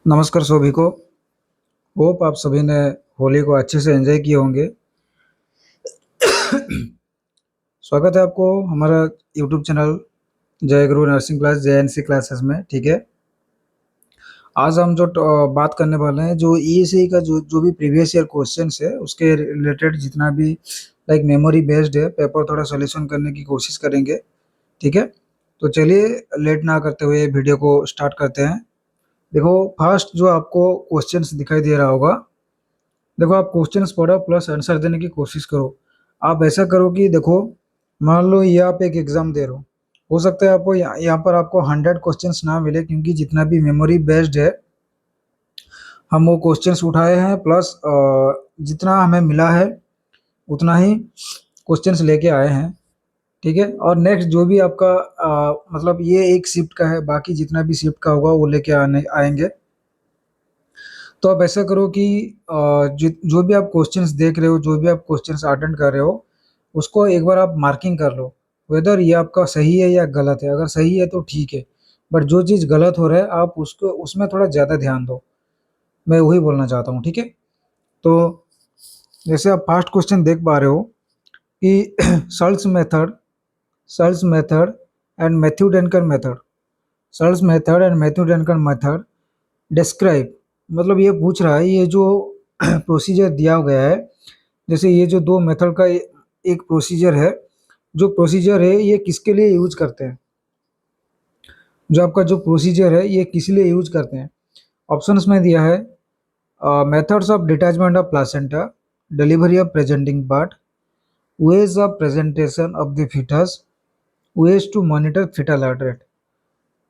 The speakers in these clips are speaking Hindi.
नमस्कार सभी को। होप आप सभी ने होली को अच्छे से एंजॉय किए होंगे। स्वागत है आपको हमारा यूट्यूब चैनल जय गुरु नर्सिंग क्लास जेएनसी क्लासेस में। ठीक है, आज हम जो बात करने वाले हैं, जो ईएसई का जो जो भी प्रीवियस ईयर क्वेश्चंस है उसके रिलेटेड जितना भी लाइक मेमोरी बेस्ड है पेपर, थोड़ा सॉल्यूशन करने की कोशिश करेंगे। ठीक है, तो चलिए लेट ना करते हुए वीडियो को स्टार्ट करते हैं। देखो, फर्स्ट जो आपको क्वेश्चंस दिखाई दे रहा होगा, देखो आप क्वेश्चंस पढ़ो प्लस आंसर देने की कोशिश करो। आप ऐसा करो कि देखो, मान लो ये आप एक एग्जाम दे रहे हो सकता है आपको यहाँ पर आपको 100 क्वेश्चंस ना मिले, क्योंकि जितना भी मेमोरी बेस्ड है हम वो क्वेश्चंस उठाए हैं, प्लस जितना हमें मिला है उतना ही क्वेश्चंस लेके आए हैं। ठीक है, और नेक्स्ट जो भी आपका मतलब ये एक शिफ्ट का है, बाकी जितना भी शिफ्ट का होगा वो लेके आने आएंगे। तो आप ऐसा करो कि जो भी आप क्वेश्चंस देख रहे हो, जो भी आप क्वेश्चंस अटेंड कर रहे हो, उसको एक बार आप मार्किंग कर लो वेदर ये आपका सही है या गलत है। अगर सही है तो ठीक है, बट जो चीज़ गलत हो रहा है आप उसको उसमें थोड़ा ज़्यादा ध्यान दो। मैं वही बोलना चाहता हूँ। ठीक है, तो जैसे आप फर्स्ट क्वेश्चन देख पा रहे हो कि search method search method and Matthew Duncan method, search method and Matthew Duncan method describe, मतलब ये पूछ रहा है ये जो प्रोसीजर दिया गया है, जैसे ये जो दो मेथड का एक प्रोसीजर है, जो प्रोसीजर है ये किसके लिए यूज करते हैं, जो आपका जो प्रोसीजर है ये किस लिए यूज करते हैं। ऑप्शंस में दिया है methods of detachment of placenta, delivery of presenting part, ways of presentation of the foetus, ways to monitor foetal heart rate.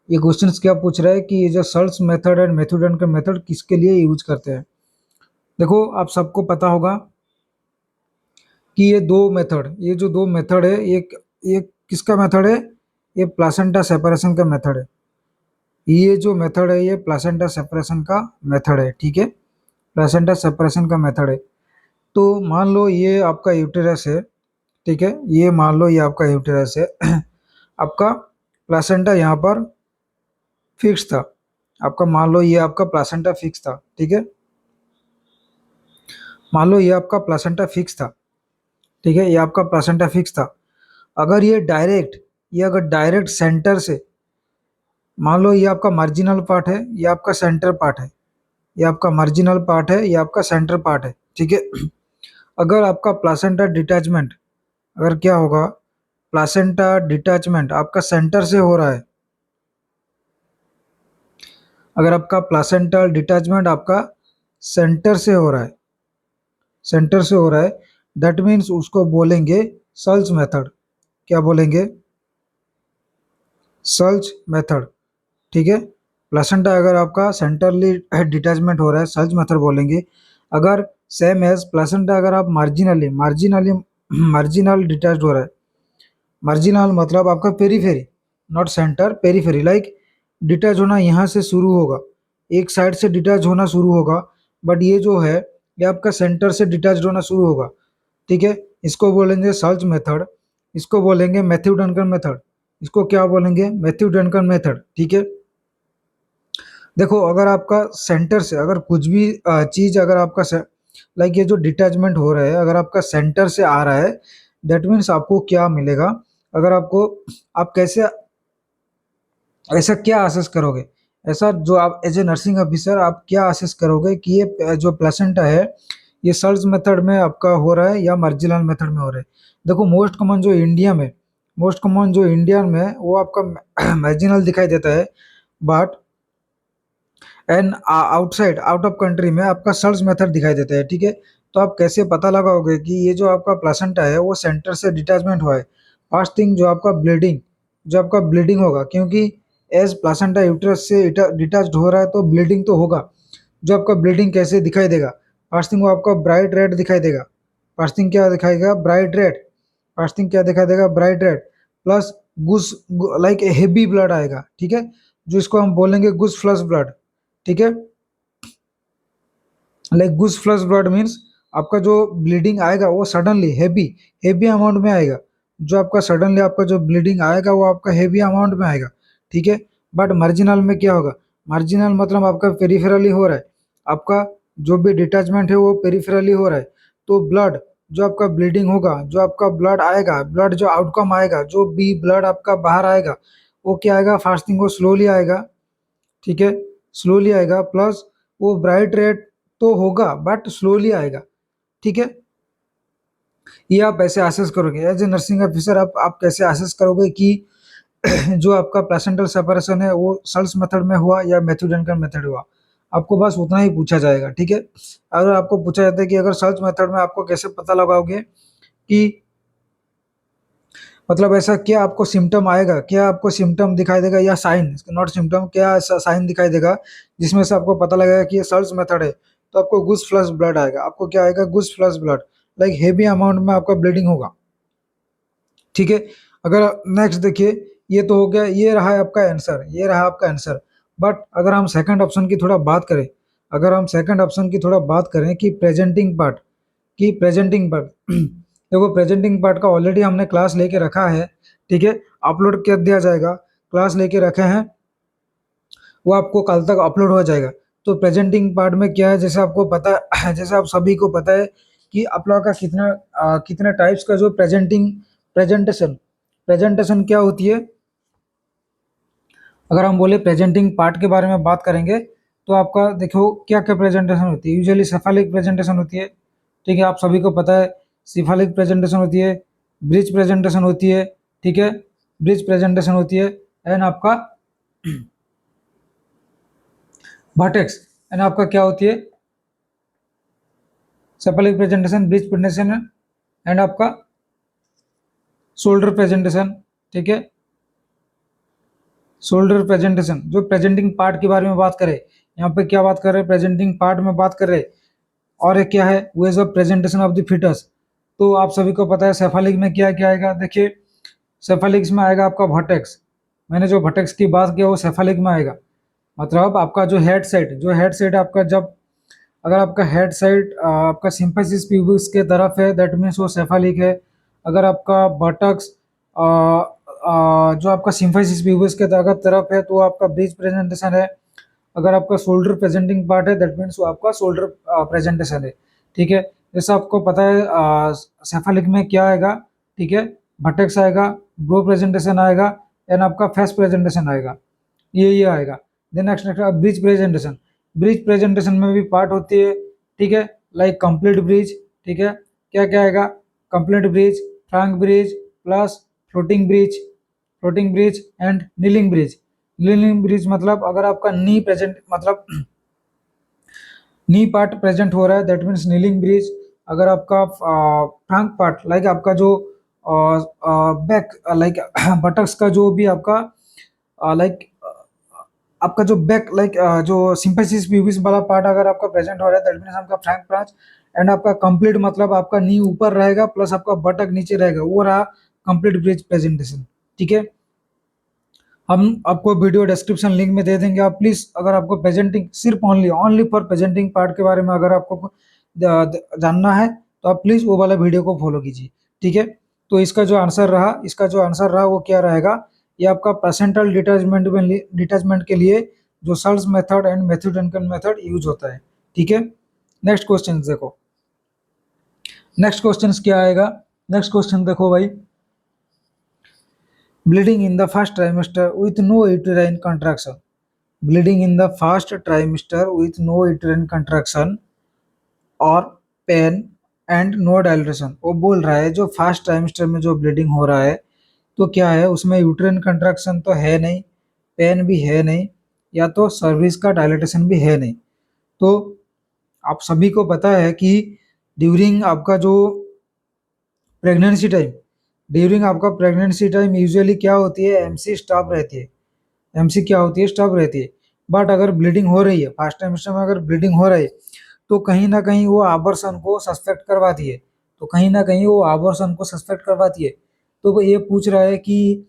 ये क्वेश्चन क्या पूछ रहा है कि ये जो सर्च मेथड एंड मेथोडन का मेथड किसके लिए यूज करते हैं। देखो, आप सबको पता होगा कि ये जो दो मेथड है, ये किसका मेथड है, ये प्लासेंटा सेपरेशन का मेथड है। ये जो मेथड है ये प्लासेंटा सेपरेशन का मेथड है। ठीक है, प्लासेंटा सेपरेशन का मेथड है। तो मान लो ये आपका यूटेरस है। ठीक है, ये मान लो ये आपका यूटेरस है। आपका प्लासेंटा यहाँ पर फिक्स था। आपका मान लो ये आपका प्लासेंटा फिक्स था। ठीक है, मान लो ये आपका प्लासेंटा फिक्स था। ठीक है, ये आपका प्लासेंटा फिक्स था। अगर ये अगर डायरेक्ट सेंटर से, मान लो ये आपका मार्जिनल पार्ट है, ये आपका सेंटर पार्ट है, ये आपका मार्जिनल पार्ट है, ये आपका सेंटर पार्ट है। ठीक है, अगर आपका प्लासेंटा डिटैचमेंट, अगर क्या होगा, प्लासेंटा डिटैचमेंट आपका सेंटर से हो रहा है, अगर आपका प्लासेंटल डिटैचमेंट आपका सेंटर से हो रहा है, सेंटर से हो रहा है, दैट मीन्स उसको बोलेंगे सल्ज मेथड। क्या बोलेंगे, सल्ज मेथड। ठीक है, प्लेसेंटा अगर आपका सेंटरली डिटैचमेंट हो रहा है, सल्ज मेथड बोलेंगे। अगर सेम एज प्लेसेंटा अगर आप मार्जिनल डिटैच हो रहा है, मार्जिनल मतलब आपका periphery, not centre, periphery, like detach होना यहाँ से शुरू होगा, एक साइड से डिटैच होना शुरू होगा, बट ये जो है ये आपका सेंटर से डिटैच होना शुरू होगा। ठीक है, इसको बोलेंगे सल्ज मेथड, इसको बोलेंगे मैथ्यू डनकन मेथड, इसको क्या बोलेंगे, मैथ्यू डनकन मेथड। ठीक है, देखो अगर आपका सेंटर से अगर कुछ भी चीज अगर आपका लाइक ये जो डिटैचमेंट हो रहा है अगर आपका सेंटर से आ रहा है, दैट मीन्स आपको क्या मिलेगा, अगर आपको, आप कैसे, ऐसा क्या असेस करोगे, ऐसा जो आप एज ए नर्सिंग ऑफिसर आप क्या असेस करोगे कि ये जो प्लेसेंटा है ये सर्ज मेथड में आपका हो रहा है या मार्जिनल मेथड में हो रहा है। देखो, मोस्ट कॉमन जो इंडिया में है वो आपका मार्जिनल दिखाई देता है, but and outside out of country में आपका सर्च मेथड दिखाई देता है। ठीक है, तो आप कैसे पता लगाओगे कि ये जो आपका प्लासेंटा है वो सेंटर से डिटैचमेंट हुआ है। फर्स्ट थिंग, जो आपका ब्लीडिंग होगा, क्योंकि एज प्लासेंटा यूट्रस से डिटैच्ड हो रहा है तो ब्लीडिंग तो होगा। जो आपका ब्लीडिंग कैसे दिखाई देगा, फर्स्ट थिंग वो आपका ब्राइट रेड दिखाई देगा। फर्स्ट थिंग क्या दिखाएगा, ब्राइट रेड। फर्स्ट थिंग क्या दिखाई देगा, ब्राइट रेड, प्लस गुस लाइक हेवी ब्लड आएगा। ठीक है, जो इसको हम बोलेंगे गुस फ्लश ब्लड। ठीक है, लाइक गुस फ्लश ब्लड मीन्स आपका जो ब्लीडिंग आएगा वो सडनली हेवी अमाउंट में आएगा। जो आपका सडनली आपका जो ब्लीडिंग आएगा वो आपका हेवी अमाउंट में आएगा। ठीक है, बट मार्जिनल में क्या होगा, मार्जिनल मतलब आपका पेरिफेरली हो रहा है, आपका जो भी डिटैचमेंट है वो पेरिफेरली हो रहा है। तो ब्लड जो आपका ब्लीडिंग होगा, जो आपका ब्लड आएगा, ब्लड जो आउटकम आएगा, जो भी ब्लड आपका बाहर आएगा, वो क्या आएगा, फास्टिंग वो स्लोली आएगा, ठीक है, स्लोली आएगा, प्लस वो ब्राइट रेड तो होगा बट स्लोली आएगा, ठीक है। ये आप ऐसे असेस करोगे एज ए नर्सिंग ऑफिसर, आप कैसे असेस करोगे कि जो आपका प्लेसेंटल सेपरेशन है वो सल्स मेथड में हुआ या मैथ्यू डनकन मेथड हुआ, आपको बस उतना ही पूछा जाएगा, ठीक है। अगर आपको पूछा जाता है कि अगर सल्स मेथड में आपको कैसे पता लगाओगे कि मतलब ऐसा क्या आपको सिम्टम आएगा, क्या आपको सिम्टम दिखाई देगा या साइन, नॉट सिम्टम, क्या ऐसा साइन दिखाई देगा जिसमें से आपको पता लगेगा कि ये सल्स मेथड है, तो आपको गुस फ्लश ब्लड आएगा, आपको क्या आएगा, गुस flush blood, like heavy amount में आपका ब्लीडिंग होगा, ठीक है। अगर नेक्स्ट देखिए, ये तो हो गया, ये रहा है आपका आंसर, ये रहा आपका आंसर। बट अगर हम सेकंड ऑप्शन की थोड़ा बात करें, अगर हम सेकंड ऑप्शन की थोड़ा बात करें कि प्रेजेंटिंग पार्ट, कि प्रेजेंटिंग पार्ट देखो प्रेजेंटिंग पार्ट का ऑलरेडी हमने क्लास लेके रखा है, ठीक है, अपलोड कर दिया जाएगा, क्लास लेके रखे हैं, वो आपको कल तक अपलोड हो जाएगा। तो प्रेजेंटिंग पार्ट में क्या है, जैसे आपको पता है जैसे आप सभी को पता है कि आप लोगों का कितना टाइप्स का जो प्रेजेंटेशन प्रेजेंटेशन क्या होती है। अगर हम बोले प्रेजेंटिंग पार्ट के बारे में बात करेंगे, तो आपका देखो क्या क्या प्रेजेंटेशन होती है, यूजुअली सेफालिक प्रेजेंटेशन होती है, ठीक है, आप सभी को पता है, सिफालिक प्रेजेंटेशन होती है, ब्रिज प्रेजेंटेशन होती है, ठीक है, ब्रिज प्रेजेंटेशन होती है, एंड आपका वर्टेक्स, एंड आपका क्या होती है, सेफालिक प्रेजेंटेशन, ब्रिज प्रेजेंटेशन, एंड आपका शोल्डर प्रेजेंटेशन, ठीक है, शोल्डर प्रेजेंटेशन। जो प्रेजेंटिंग पार्ट के बारे में बात करें, यहाँ पे क्या बात कर रहे हैं, प्रेजेंटिंग पार्ट में बात कर रहे हैं। और एक क्या है, ways of presentation of the foetus. तो आप सभी को पता है सेफालिक में क्या क्या आएगा, देखिए सेफालिक्स में आएगा आपका वर्टेक्स, मैंने जो वर्टेक्स की बात किया वो सेफालिक में आएगा, मतलब आपका जो हेड साइड आपका जब, अगर आपका हेड साइड आपका सिंपैथिस प्यूबिस के तरफ है, दैट मीन्स वो सेफालिक है। अगर आपका बटक्स जो आपका सिंपैथिस प्यूबिस के तरफ है तो वो आपका ब्रिज प्रेजेंटेशन है। अगर आपका शोल्डर प्रेजेंटिंग पार्ट है, दैट मीन्स वो आपका शोल्डर प्रेजेंटेशन है, ठीक है। जैसा आपको पता है सेफालिक में क्या आएगा, ठीक है, बटक्स आएगा, ब्रो प्रेजेंटेशन आएगा, एंड आपका फेस प्रेजेंटेशन आएगा, ये आएगा। Then next breech presentation, breech presentation में भी पार्ट होती है, ठीक है, लाइक कंप्लीट ब्रिज, ठीक है, क्या क्या आएगा, complete bridge, Frank bridge, plus floating bridge and kneeling bridge. Kneeling bridge मतलब अगर आपका नी प्रेजेंट मतलब नी पार्ट प्रेजेंट हो रहा है, दैट मीन्स नीलिंग ब्रिज। अगर आपका फ्रंट पार्ट लाइक आपका जो बैक लाइक बटक्स का जो भी आपका लाइक आपका जो बैक लाइक जो सिंपैथिस प्यूबिस वाला पार्ट अगर आपका प्रेजेंट हो रहा है, दैट मीन्स आपका फ्रैंक ब्रांच। एंड आपका कंप्लीट मतलब आपका नी ऊपर रहेगा प्लस आपका बटक नीचे रहेगा, वो रहा कंप्लीट ब्रिज प्रेजेंटेशन, ठीक है। हम आपको वीडियो डिस्क्रिप्शन लिंक में दे देंगे, आप प्लीज़ अगर आपको प्रेजेंटिंग सिर्फ ओनली फॉर प्रेजेंटिंग पार्ट के बारे में अगर आपको जानना है तो आप प्लीज़ वो वाला वीडियो को फॉलो कीजिए, ठीक है। तो इसका जो आंसर रहा वो क्या रहेगा, ये आपका प्लेसेंटल डिटैचमेंट के लिए जो Searle's method and Matthew Duncan method use होता है, ठीक है। नेक्स्ट क्वेश्चन देखो, नेक्स्ट क्वेश्चन क्या आएगा, नेक्स्ट क्वेश्चन देखो भाई, bleeding in the first trimester with no uterine contraction, bleeding in the first trimester with no uterine contraction और पेन एंड नो डायलेशन। वो बोल रहा है जो फर्स्ट ट्राइमेस्टर में जो ब्लीडिंग हो रहा है तो क्या है, उसमें यूट्राइन कंट्रैक्शन तो है नहीं, पेन भी है नहीं, या तो सर्विस का डायलेटेशन भी है नहीं। तो आप सभी को पता है कि ड्यूरिंग आपका जो प्रेगनेंसी टाइम ड्यूरिंग आपका प्रेगनेंसी टाइम यूजुअली क्या होती है, एमसी स्टॉप रहती है, एमसी क्या होती है, स्टॉप रहती है। बट अगर ब्लीडिंग हो रही है फर्स्ट टाइमेस्टर में, अगर ब्लीडिंग हो रही है तो कहीं ना कहीं वो आबर्सन को सस्पेक्ट करवाती है, तो कहीं ना कहीं वो आबर्सन को सस्पेक्ट करवाती है। तो वो ये पूछ रहा है कि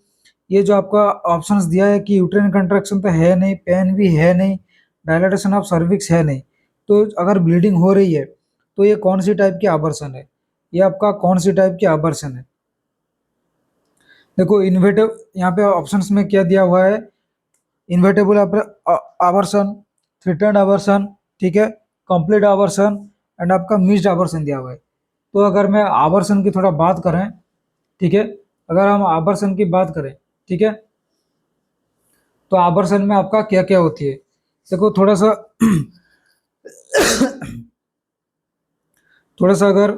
ये जो आपका ऑप्शंस दिया है कि यूट्राइन कंट्रैक्शन तो है नहीं, पेन भी है नहीं, डायलेटेशन ऑफ सर्विक्स है नहीं, तो अगर ब्लीडिंग हो रही है तो ये कौन सी टाइप की आबर्सन है, ये आपका कौन सी टाइप की आबर्सन है। देखो इन्वेटिव यहाँ पे ऑप्शंस में क्या दिया हुआ है, इन्वर्टेबल आवर्सन, थ्रेटन्ड आवर्सन, ठीक है, कंप्लीट आवर्सन एंड आपका मिस्ड आवर्सन दिया हुआ है। तो अगर मैं आवर्सन की थोड़ा बात करें, ठीक है, अगर हम आवर्सन की बात करें, ठीक है, तो आवर्सन में आपका क्या क्या होती है, देखो थोड़ा सा थोड़ा सा अगर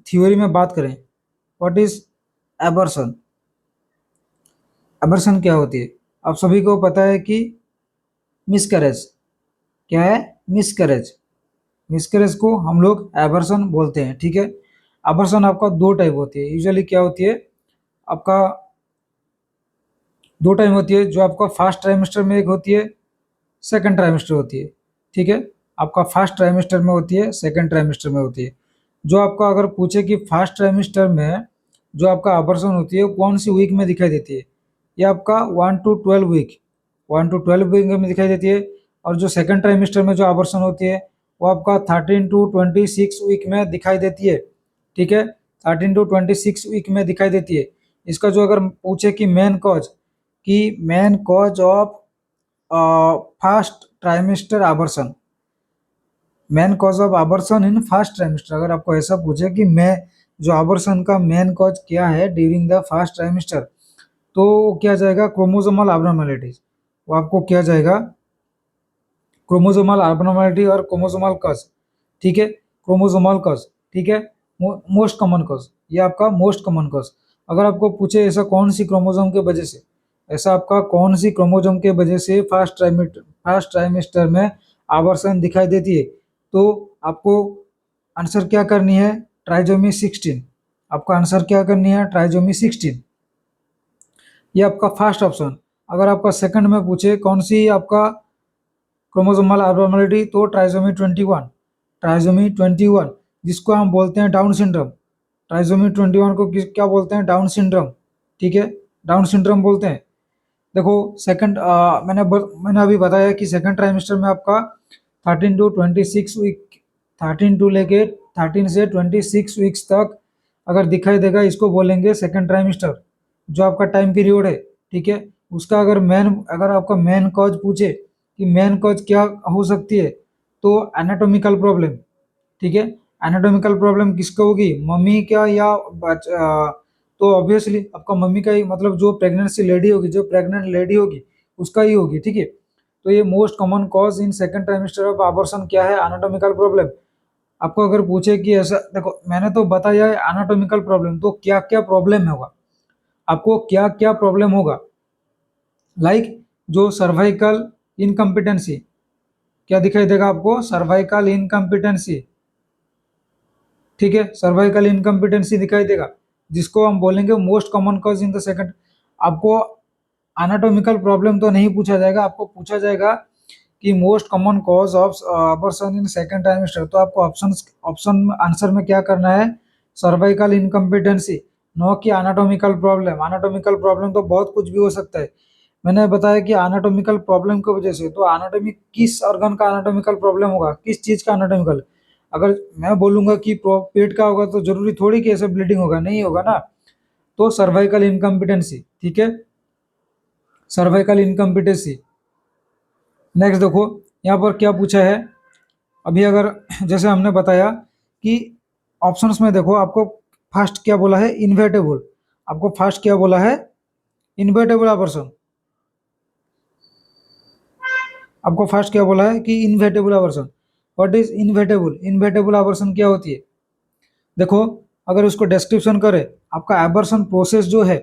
थ्योरी में बात करें, व्हाट इज एबर्सन, एबर्सन क्या होती है, आप सभी को पता है कि मिसकैरेज, क्या है, मिसकैरेज, मिसकैरेज को हम लोग एबर्सन बोलते हैं, ठीक है। एबर्सन आपका दो टाइप होती है, यूजुअली क्या होती है आपका, दो टाइम होती है, जो आपका फर्स्ट ट्राइमेस्टर में एक होती है, सेकंड ट्राइमेस्टर होती है, ठीक है, आपका फर्स्ट ट्राइमेस्टर में होती है, सेकंड ट्राइमेस्टर में होती है। जो आपका अगर पूछे कि फर्स्ट ट्राइमेस्टर में जो आपका अबॉर्शन होती है वो कौन सी वीक में दिखाई देती है, ये आपका 1 to 12 वीक, 1 to 12 वीक में दिखाई देती है। और जो सेकंड ट्राइमेस्टर में जो अबॉर्शन होती है वो आपका 13 to 26 वीक में दिखाई देती है, ठीक है, 13 to 26 वीक में दिखाई देती है। इसका जो अगर पूछे कि मेन कॉज, कि main cause of first trimester abortion, main cause of abortion in first trimester, अगर आपको ऐसा पूछे कि मैं जो आवर्सन का मेन कॉज क्या है ड्यूरिंग द फर्स्ट ट्राइमेस्टर, तो क्या जाएगा क्रोमोसोमल एब्नॉर्मेलिटीज, वो आपको क्या जाएगा क्रोमोसोमल एब्नॉर्मेलिटी और क्रोमोसोमल कॉज, ठीक है, क्रोमोसोमल कॉज, ठीक है, मोस्ट कॉमन कॉज, ये आपका मोस्ट कॉमन कॉज। अगर आपको पूछे ऐसा कौन सी क्रोमोसोम के वजह से, ऐसा आपका कौन सी क्रोमोसोम के वजह से फर्स्ट ट्राइमेस्टर में आवर्सन दिखाई देती है, तो आपको आंसर क्या करनी है, ट्राइजोमी 16, आपका आंसर क्या करनी है ट्राइजोमी 16, ये आपका फर्स्ट ऑप्शन। अगर आपका सेकंड में पूछे कौन सी आपका क्रोमोसोमल एब्नॉर्मेलिटी, तो ट्राइसोमी 21, ट्राइसोमी 21 जिसको हम बोलते हैं डाउन सिंड्रोम, ट्राइसोमी 21 को क्या बोलते हैं, डाउन सिंड्रोम, ठीक है, डाउन सिंड्रोम बोलते हैं। देखो सेकंड मैंने अभी बताया कि सेकंड ट्राइमेस्टर में आपका 13 to 26 वीक, 13 टू लेके 13 से 26 वीक्स तक अगर दिखाई देगा, इसको बोलेंगे सेकंड ट्राइमेस्टर, जो आपका टाइम पीरियड है, ठीक है। उसका अगर आपका मेन कॉज पूछे कि मेन कॉज क्या हो सकती है, तो एनाटॉमिकल प्रॉब्लम, ठीक है, एनाटॉमिकल प्रॉब्लम किसको होगी, मम्मी क्या या तो ऑब्वियसली आपका मम्मी का ही, मतलब जो प्रेगनेंसी लेडी होगी, जो प्रेग्नेंट लेडी होगी उसका ही होगी, ठीक है। तो ये most common cause in second trimester of abortion क्या है, एनाटॉमिकल प्रॉब्लम। आपको अगर पूछे कि ऐसा, देखो मैंने तो बताया है एनाटॉमिकल प्रॉब्लम, तो क्या क्या प्रॉब्लम होगा, आपको क्या क्या प्रॉब्लम होगा, लाइक जो सर्वाइकल इनकम्पिटेंसी, क्या दिखाई देगा आपको, सर्वाइकल इनकम्पिटेंसी, ठीक है, सर्वाइकल इनकम्पिटेंसी दिखाई देगा, जिसको हम बोलेंगे most common cause in the second. आपको एनाटॉमिकल प्रॉब्लम तो नहीं पूछा जाएगा, आपको पूछा जाएगा कि most common cause of abortion in second trimester, तो आपको ऑप्शन आंसर में क्या करना है, सर्वाइकल इनकम्पिटेंसी, नो कि एनाटॉमिकल प्रॉब्लम। एनाटॉमिकल प्रॉब्लम तो बहुत कुछ भी हो सकता है, मैंने बताया कि एनाटॉमिकल प्रॉब्लम की वजह से, तो एनाटॉमी किस ऑर्गन का एनाटॉमिकल प्रॉब्लम होगा, किस चीज का एनाटॉमिकल, अगर मैं बोलूंगा कि पेट का होगा तो जरूरी थोड़ी कि ऐसे ब्लीडिंग होगा, नहीं होगा ना, तो सर्वाइकल इनकम्पिटेंसी, ठीक है, सर्वाइकल इनकम्पिटेंसी। नेक्स्ट देखो यहाँ पर क्या पूछा है, अभी अगर जैसे हमने बताया कि ऑप्शंस में देखो आपको फर्स्ट क्या बोला है, इन्वर्टेबल, आपको फर्स्ट क्या बोला है, इन्वर्टेबल अबॉर्शन, आपको फर्स्ट क्या बोला है कि invertible abortion. What is invertible, invertible abortion क्या होती है, देखो अगर उसको डिस्क्रिप्शन करें, आपका एबॉर्शन प्रोसेस जो है,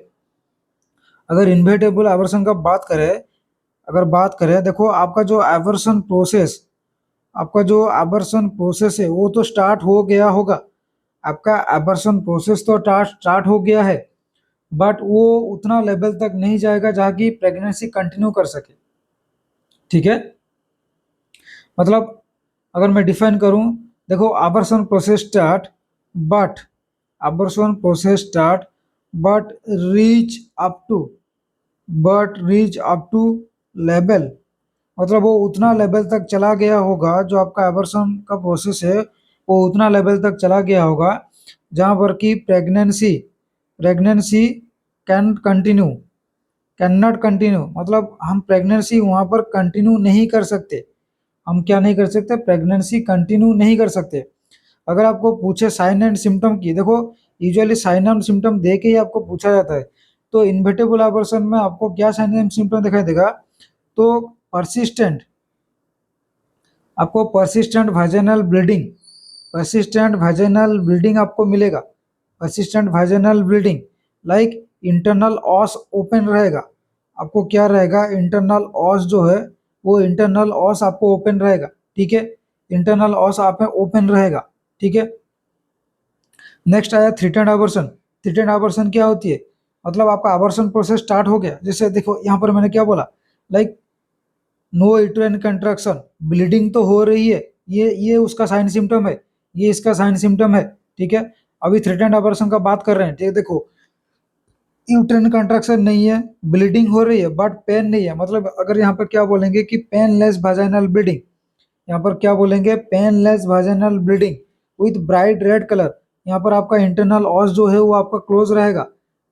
अगर इन्वर्टेबल एबॉर्शन का बात करें, अगर बात करें, देखो आपका जो एबॉर्शन प्रोसेस, आपका जो एबॉर्शन प्रोसेस है वो तो स्टार्ट हो गया होगा, आपका एबॉर्शन प्रोसेस तो स्टार्ट हो गया है, बट वो उतना लेवल तक नहीं जाएगा जहाँ की प्रेगनेंसी कंटिन्यू कर सके, ठीक है, मतलब अगर मैं डिफाइन करूं, देखो abortion process start but abortion process start but reach up to level, मतलब वो उतना लेवल तक चला गया होगा, जो आपका एबॉर्शन का प्रोसेस है वो उतना लेवल तक चला गया होगा जहाँ पर कि pregnancy pregnancy can continue can not continue मतलब हम प्रेगनेंसी वहाँ पर कंटिन्यू नहीं कर सकते। हम क्या नहीं कर सकते? प्रेगनेंसी कंटिन्यू नहीं कर सकते। अगर आपको पूछे साइन एंड सिम्टम की, देखो यूजुअली साइन एंड सिम्टम दे के ही आपको पूछा जाता है। तो इन्वेर्टिबल अबॉर्शन में आपको क्या साइन एंड सिम्टम दिखाई देगा? तो परसिस्टेंट, आपको परसिस्टेंट वाजाइनल ब्लीडिंग, परसिस्टेंट वाजाइनल ब्लीडिंग आपको मिलेगा। Persistent वाजाइनल bleeding like internal ऑस open रहेगा। आपको क्या रहेगा? इंटरनल ऑस जो है वो इंटरनल ऑस आपको ओपन रहेगा। ठीक है, इंटरनल ऑस आप ओपन रहेगा। ठीक है, नेक्स्ट आया थ्रेटेंड अबॉर्शन। थ्रेटेंड अबॉर्शन क्या होती है? मतलब आपका अबॉर्शन प्रोसेस स्टार्ट हो गया, जैसे देखो यहाँ पर मैंने क्या बोला, like no uterine contraction, bleeding तो हो रही है, ये उसका साइन सिम्टम है, ये इसका साइन सिम्टम है। ठीक है, अभी थ्रेटेंड अबॉर्शन का बात कर रहे हैं। ठीक है, देखो यूट्राइन कंट्रैक्शन नहीं है, ब्लीडिंग हो रही है बट पेन नहीं है। मतलब अगर यहाँ पर क्या बोलेंगे कि पेनलेस वाजाइनल ब्लीडिंग, यहाँ पर क्या बोलेंगे? Painless वाजाइनल bleeding with bright red colour. यहाँ पर आपका इंटरनल ऑस जो है वो आपका क्लोज रहेगा,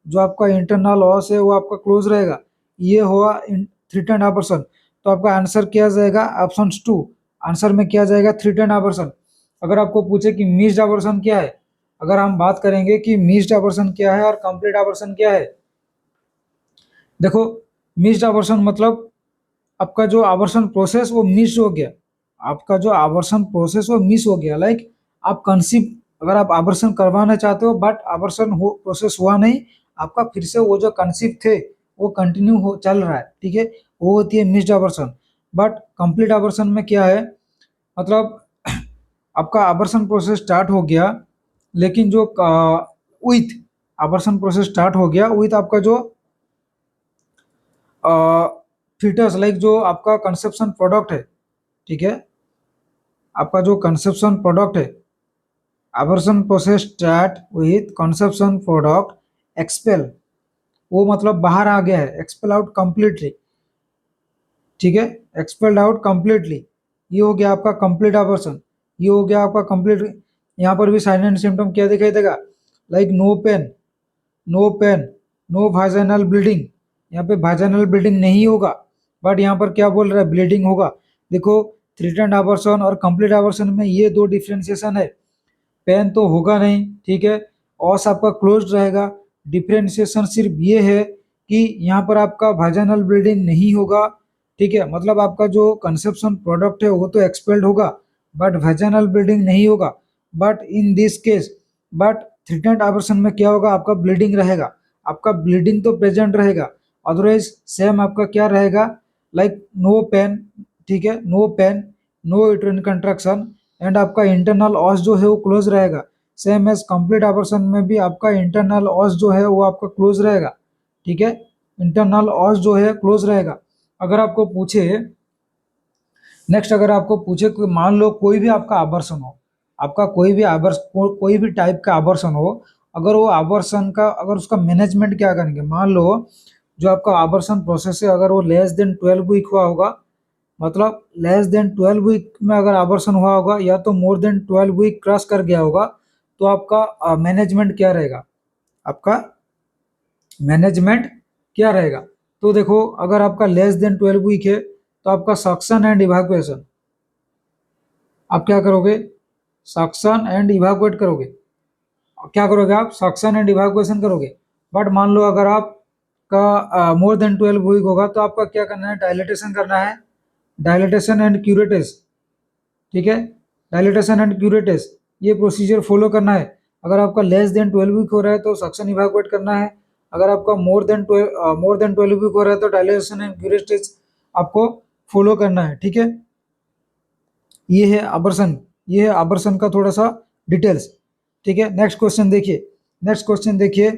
जो आपका इंटरनल ऑस है वो आपका क्लोज रहेगा। ये हुआ थ्रेटेंड अबॉर्शन। तो आपका आंसर क्या जाएगा? ऑप्शन 2। आंसर में क्या जाएगा? Threatened abortion. अगर आपको पूछे कि मिस्ड अबॉर्शन क्या है, अगर हम बात करेंगे कि मिस्ड अबॉर्शन क्या है और कंप्लीट अबॉर्शन क्या है, देखो मिस्ड अबॉर्शन मतलब आपका जो आवर्सन प्रोसेस वो मिस हो गया, आपका जो आवर्सन प्रोसेस वो मिस हो गया। लाइक आप कंसीव, अगर आप आवर्सन करवाना चाहते हो बट आवर्सन हो प्रोसेस हुआ नहीं, आपका फिर से वो जो कंसीव थे वो कंटिन्यू हो चल रहा है। ठीक है, वो होती है मिस्ड आवर्सन। बट कंप्लीट आवर्सन में क्या है? मतलब आपका आवर्सन प्रोसेस स्टार्ट हो गया, लेकिन जो विथ आवर्सन प्रोसेस स्टार्ट हो गया विथ आपका जो फीटस, लाइक जो आपका कंसेप्शन प्रोडक्ट है। ठीक है, आपका जो कंसेप्शन प्रोडक्ट है, abortion process start with conception product expel, वो मतलब बाहर आ गया है, एक्सपेल आउट कंप्लीटली। ठीक है, एक्सपेल्ड आउट कंप्लीटली, ये हो गया आपका कंप्लीट abortion। ये हो गया आपका कंप्लीट। यहाँ पर भी साइन एंड सिम्टम क्या दिखाई देगा? Like no pain, no pain, no vaginal bleeding. यहाँ पे वाजाइनल ब्लीडिंग नहीं होगा, बट यहाँ पर क्या बोल रहा है? ब्लीडिंग होगा। देखो थ्रेटेंड अबॉर्शन और कंप्लीट अबॉर्शन में ये दो डिफ्रेंसिएशन है। पेन तो होगा नहीं, ठीक है, ऑस आपका क्लोज रहेगा। डिफ्रेंसिएशन सिर्फ ये है कि यहाँ पर आपका वाजाइनल ब्लीडिंग नहीं होगा। ठीक है, मतलब आपका जो कंसेप्शन प्रोडक्ट है वो तो एक्सपेल्ड होगा बट वेजाइनल ब्लीडिंग नहीं होगा। But in this case, but threatened abortion में क्या होगा? आपका ब्लीडिंग रहेगा, आपका ब्लीडिंग तो प्रेजेंट रहेगा, अदरवाइज सेम आपका क्या रहेगा? लाइक नो पेन, ठीक है, no pain, no uterine contraction and आपका इंटरनल ऑस जो है वो क्लोज रहेगा। सेम एज कंप्लीट अबॉर्शन में भी आपका इंटरनल ऑस जो है वो आपका क्लोज रहेगा। ठीक है, इंटरनल ऑस जो है क्लोज रहेगा। अगर आपको पूछे नेक्स्ट, अगर आपको पूछे कि मान लो कोई भी आपका आवर्सन हो, आपका कोई भी कोई भी टाइप का आवर्सन हो, अगर वो आवर्सन का, अगर उसका मैनेजमेंट क्या करेंगे? मान लो जो आपका आवर्सन प्रोसेस है अगर वो लेस देन 12 वीक हुआ होगा, मतलब लेस देन 12 वीक में अगर आवर्सन हुआ होगा या तो मोर देन 12 वीक क्रॉस कर गया होगा, तो आपका मैनेजमेंट क्या रहेगा? आपका मैनेजमेंट क्या रहेगा? तो देखो अगर आपका लेस देन 12 वीक है तो आपका सक्शन एंड इवैक्यूएशन, आप क्या करोगे? सक्शन एंड इवैक्यूएट करोगे। क्या करोगे आप? सक्शन एंड इवैक्यूएशन करोगे। बट मान लो अगर आपका मोर देन 12 वीक होगा तो आपका क्या करना है? डायलिटेशन करना है, डायलिटेशन एंड क्यूरेटेस। ठीक है, डायलिटेशन एंड क्यूरेटेस, ये प्रोसीजर फॉलो करना है। अगर आपका लेस देन 12 वीक हो रहा है तो सक्शन इवैक्यूएट करना है। अगर आपका मोर देन 12 वीक हो रहा है तो डायलिटेशन एंड क्यूरेटेस आपको फॉलो करना है। ठीक है, ये है अबर्सन, ये है अबर्सन का थोड़ा सा डिटेल्स। ठीक है, नेक्स्ट क्वेश्चन देखिए, नेक्स्ट क्वेश्चन देखिए,